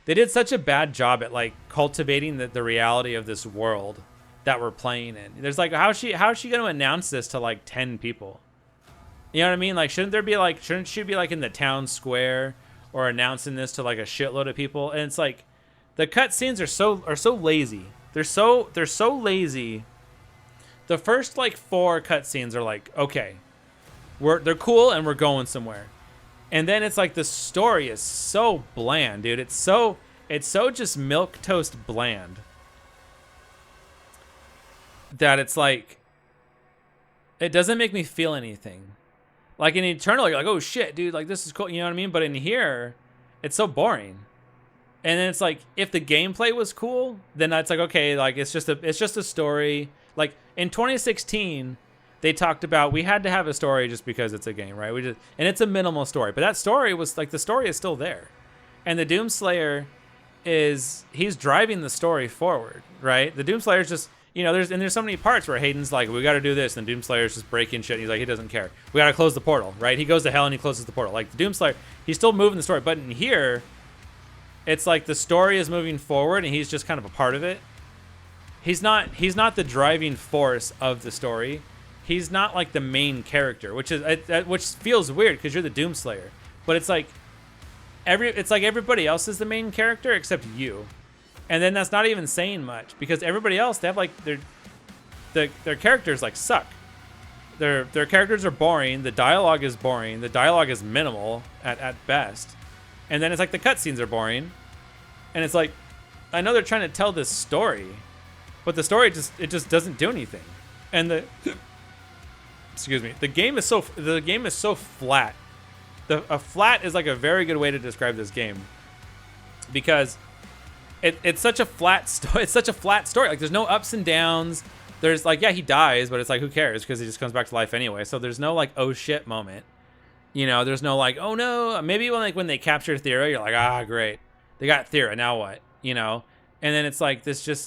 they did such a bad job at like cultivating the reality of this world that we're playing in. There's like, how is she going to announce this to like 10 people? You know what I mean? Like, shouldn't she be like in the town square or announcing this to like a shitload of people? And it's like, the cutscenes are so lazy. They're so lazy. The first like 4 cutscenes are like, okay, they're cool and we're going somewhere. And then it's like the story is so bland, dude. It's so just milquetoast bland that it's like, it doesn't make me feel anything. Like in Eternal, you're like, oh shit, dude, like this is cool, you know what I mean? But in here, it's so boring. And then it's like, if the gameplay was cool, then it's like, okay, like it's just a story. Like in 2016, they talked about, we had to have a story just because it's a game, right? And it's a minimal story, but that story was like, the story is still there. And the Doom Slayer he's driving the story forward, right? The Doom Slayer's just, you know, there's so many parts where Hayden's like, we got to do this, and Doom Slayer's just breaking shit. And he's like, he doesn't care. We got to close the portal, right? He goes to hell and he closes the portal. Like the Doom Slayer, he's still moving the story, but in here, it's like the story is moving forward, and he's just kind of a part of it. He's not the driving force of the story. He's not like the main character, which feels weird because you're the Doom Slayer. But it's like everybody else is the main character except you. And then that's not even saying much because everybody else, they have like their characters like suck. Their characters are boring. The dialogue is boring. The dialogue is minimal at best. And then it's like the cutscenes are boring. And it's like, I know they're trying to tell this story, but the story just doesn't do anything. And the game is so flat. A flat is like a very good way to describe this game because it's such a flat story. It's such a flat story. Like there's no ups and downs. There's like, yeah, he dies, but it's like, who cares? Because he just comes back to life anyway. So there's no like, oh shit moment. You know, there's no like, oh no. Maybe when they capture Thera, you're like, ah, great. They got Thera. Now what? You know? And then it's like, it's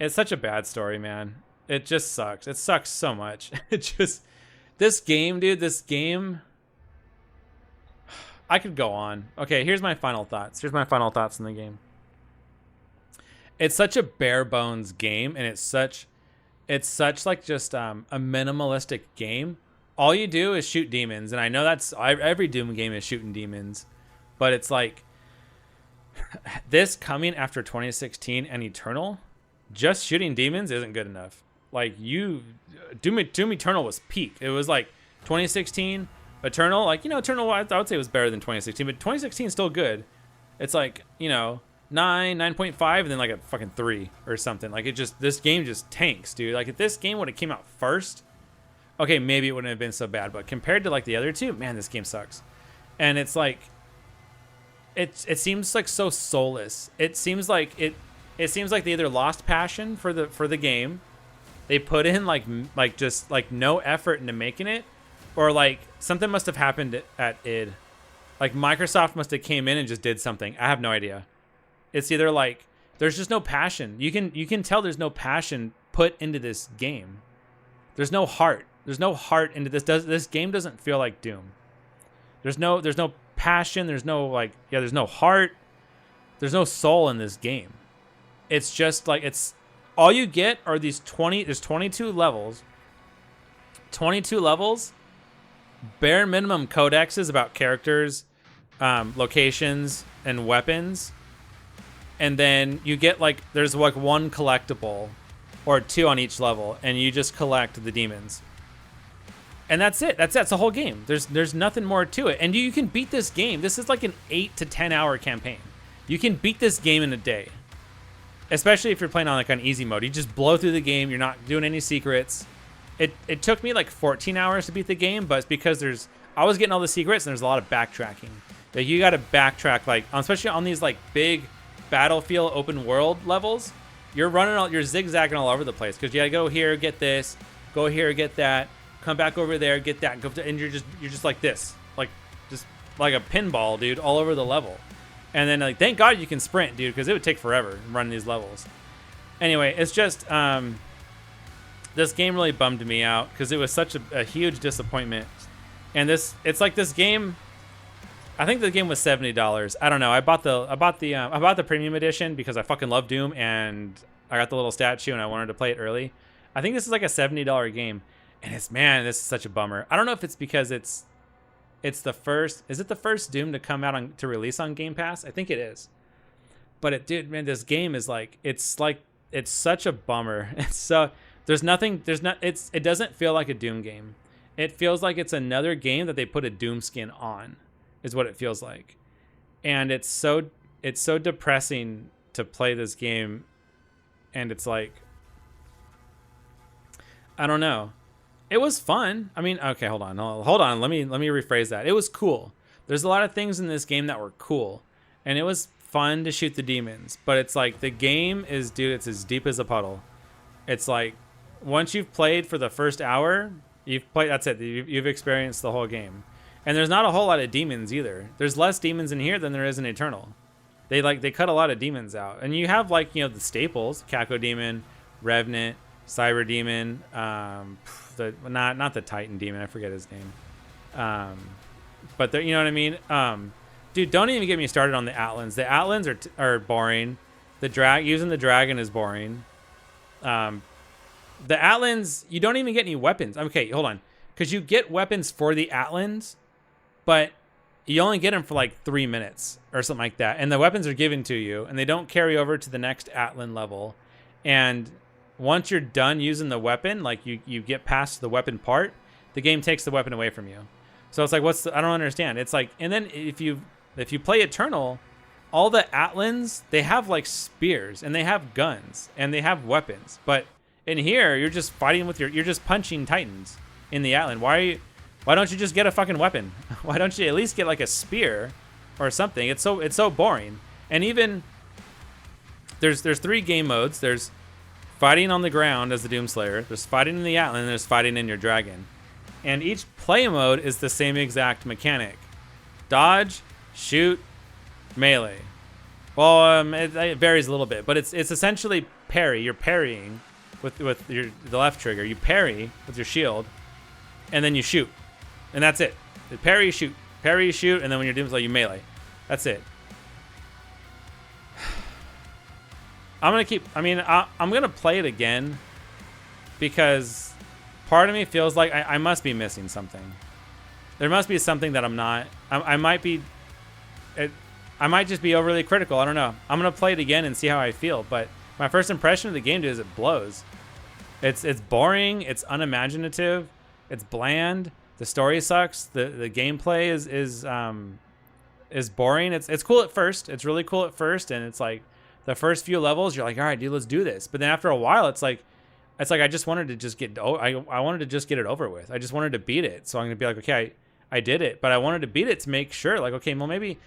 such a bad story, man. It just sucks. It sucks so much. This game, I could go on. Okay, here's my final thoughts. Here's my final thoughts on the game. It's such a bare bones game, and it's such like just a minimalistic game. All you do is shoot demons, and I know every Doom game is shooting demons, but it's like this coming after 2016 and Eternal, just shooting demons isn't good enough. Like Doom Eternal was peak. It was like 2016, Eternal, like, you know, Eternal I would say was better than 2016, but 2016 is still good. It's like, you know, 9.5, and then like a fucking 3 or something. Like this game just tanks, dude. Like if this game would have came out first, okay, maybe it wouldn't have been so bad, but compared to like the other two, man, this game sucks. And it's like, it seems like so soulless. It seems like they either lost passion for the game, they put in like just like no effort into making it, or like something must have happened at id. Like Microsoft must have came in and just did something. I have no idea. It's either like there's just no passion. You can tell there's no passion put into this game. There's no heart. There's no heart into this. This game doesn't feel like Doom. There's no passion. There's no heart. There's no soul in this game. It's just like it's all you get are these 20. There's 22 levels. 22 levels. Bare minimum codexes about characters, locations, and weapons. And then you get like there's like one collectible or two on each level, and you just collect the demons. And that's it. That's the whole game. There's nothing more to it. And you can beat this game. This is like an 8 to 10 hour campaign. You can beat this game in a day. Especially if you're playing on like on easy mode. You just blow through the game. You're not doing any secrets. It took me like 14 hours to beat the game, but it's because I was getting all the secrets and there's a lot of backtracking. Like you got to backtrack, like especially on these like big battlefield open world levels. You're zigzagging all over the place because you gotta go here, get this, go here, get that, come back over there, get that, and you're just like this, like just like a pinball, dude, all over the level. And then like thank God you can sprint, dude, because it would take forever running these levels. Anyway, it's just this game really bummed me out because it was such a huge disappointment. And it's like this game. I think the game was $70. I don't know. I bought the premium edition because I fucking love Doom and I got the little statue and I wanted to play it early. I think this is like a $70 game, and this is such a bummer. I don't know if it's because it's the first. Is it the first Doom to come out to release on Game Pass? I think it is. But this game is like it's such a bummer. It's so it doesn't feel like a Doom game. It feels like it's another game that they put a Doom skin on. Is what it feels like. And it's so depressing to play this game, and it's like I don't know. It was fun. I mean, okay, hold on. Let me rephrase that. It was cool. There's a lot of things in this game that were cool, and it was fun to shoot the demons, but it's like the game is, dude, it's as deep as a puddle. It's like once you've played for the first hour, that's it. You've experienced the whole game. And there's not a whole lot of demons either. There's less demons in here than there is in Eternal. They cut a lot of demons out. And you have like, the staples, Cacodemon, Revenant, Cyber Demon, not the Titan Demon, I forget his name. But you know what I mean? Dude, don't even get me started on the Atlands. The Atlands are boring. Using the dragon is boring. The Atlands, you don't even get any weapons. Okay, hold on. Because you get weapons for the Atlands, but you only get them for like 3 minutes or something like that. And the weapons are given to you, and they don't carry over to the next Atlan level. And once you're done using the weapon, like you get past the weapon part, the game takes the weapon away from you. So it's like, I don't understand. It's like, and then if you play Eternal, all the Atlans, they have like spears, and they have guns, and they have weapons. But in here, you're just fighting you're just punching Titans in the Atlan. Why don't you just get a fucking weapon? Why don't you at least get like a spear or something? It's so boring. And even there's 3 game modes. There's fighting on the ground as the Doomslayer. There's fighting in the Atlan, and there's fighting in your dragon. And each play mode is the same exact mechanic: dodge, shoot, melee. Well, it varies a little bit, but it's essentially parry. You're parrying with the left trigger. You parry with your shield, and then you shoot. And that's it. Parry, shoot, and then when you're Doomslayer, you melee. That's it. I'm gonna play it again because part of me feels like I must be missing something. There must be something that I'm not. I might just be overly critical. I don't know. I'm gonna play it again and see how I feel. But my first impression of the game is it blows. It's boring. It's unimaginative. It's bland. The story sucks. The gameplay is boring. It's cool at first. It's really cool at first, and it's like the first few levels you're like, all right, dude, let's do this. But then after a while, it's like I just wanted to just I wanted to just get it over with. I just wanted to beat it. So I'm gonna be like, okay, I did it, but I wanted to beat it to make sure, like, okay, well maybe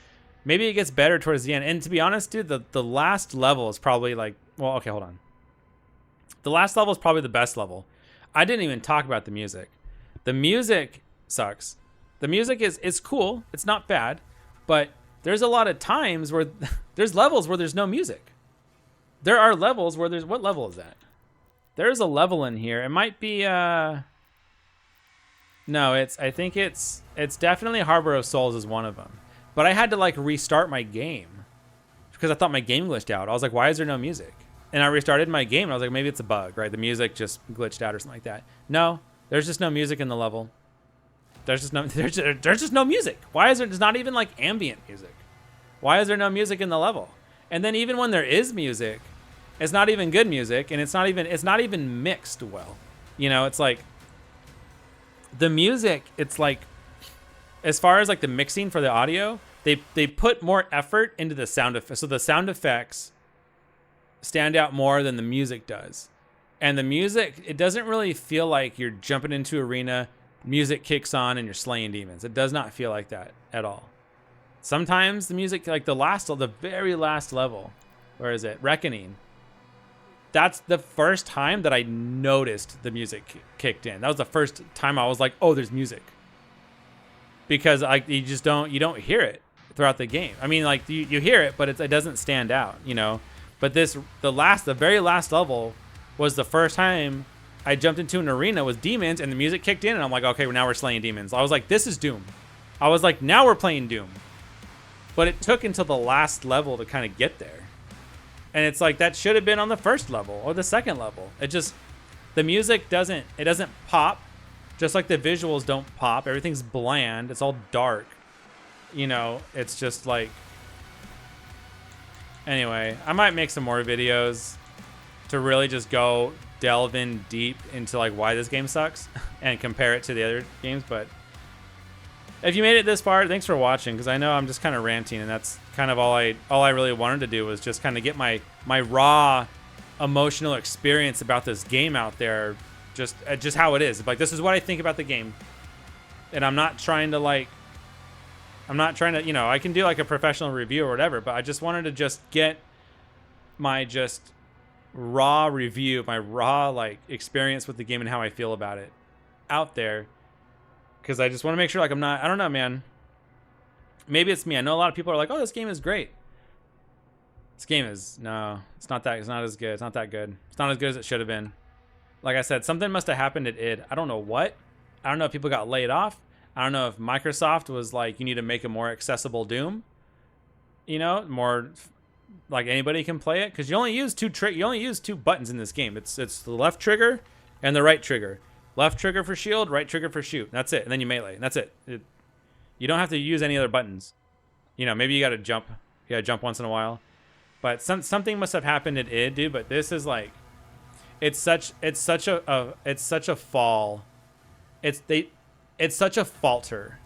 it gets better towards the end. And to be honest, dude, the last level is probably like, well, okay, hold on. The last level is probably the best level. I didn't even talk about the music. The music sucks. The music is cool. It's not bad, but there's a lot of times where there's levels where there's no music. There are levels where there's, what level is that? There's a level in here. It might be no, I think it's definitely Harbor of Souls is one of them. But I had to like restart my game because I thought my game glitched out. I was like, why is there no music? And I restarted my game and I was like, maybe it's a bug, right? The music just glitched out or something like that. No, there's just no music in the level. There's just no music. Why is there, there's not even like ambient music? Why is there no music in the level? And then even when there is music, it's not even good music, and it's not even mixed well. You know, it's like the music, it's like, as far as like the mixing for the audio, they put more effort into the sound effects. So the sound effects stand out more than the music does. And the music, it doesn't really feel like you're jumping into arena, music kicks on, and you're slaying demons. It does not feel like that at all. Sometimes the music, like the very last level, where is it? Reckoning. That's the first time that I noticed the music kicked in. That was the first time I was like, oh, there's music. Because you don't hear it throughout the game. I mean, like you hear it, but it doesn't stand out, you know. But the very last level was the first time I jumped into an arena with demons and the music kicked in and I'm like, okay, well, now we're slaying demons. I was like, this is Doom. I was like, now we're playing Doom. But it took until the last level to kind of get there. And it's like, that should have been on the first level or the second level. The music doesn't pop. Just like the visuals don't pop. Everything's bland. It's all dark. You know, it's just like... Anyway, I might make some more videos to really just go delve in deep into like why this game sucks and compare it to the other games. But if you made it this far, thanks for watching, because I know I'm just kind of ranting, and that's kind of all I really wanted to do was just kind of get my raw emotional experience about this game out there, just how it is. Like, this is what I think about the game, and I'm not trying to, you know, I can do like a professional review or whatever, but I just wanted to just get my just raw review, my raw like experience with the game and how I feel about it out there. Because I just want to make sure, like, I don't know, man. Maybe it's me. I know a lot of people are like, oh, this game is great. This game is, no, it's not as good. It's not that good. It's not as good as it should have been. Like I said, something must have happened at id. I don't know what. I don't know if people got laid off. I don't know if Microsoft was like, you need to make a more accessible Doom. You know, more like anybody can play it. Because you only use two buttons in this game. It's the left trigger and the right trigger. Left trigger for shield, right trigger for shoot. That's it. And then you melee. And that's it. You don't have to use any other buttons. You know, maybe you got to jump. You got to jump once in a while. But something must have happened at id, dude. But this is like, it's such a fall. It's such a falter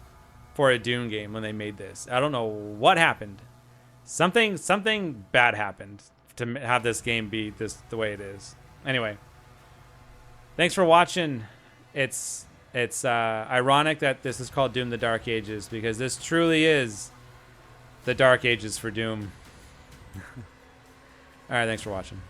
for a Doom game when they made this. I don't know what happened. Something bad happened to have this game be the way it is. Anyway, thanks for watching. It's ironic that this is called Doom: The Dark Ages, because this truly is the Dark Ages for Doom. All right, thanks for watching.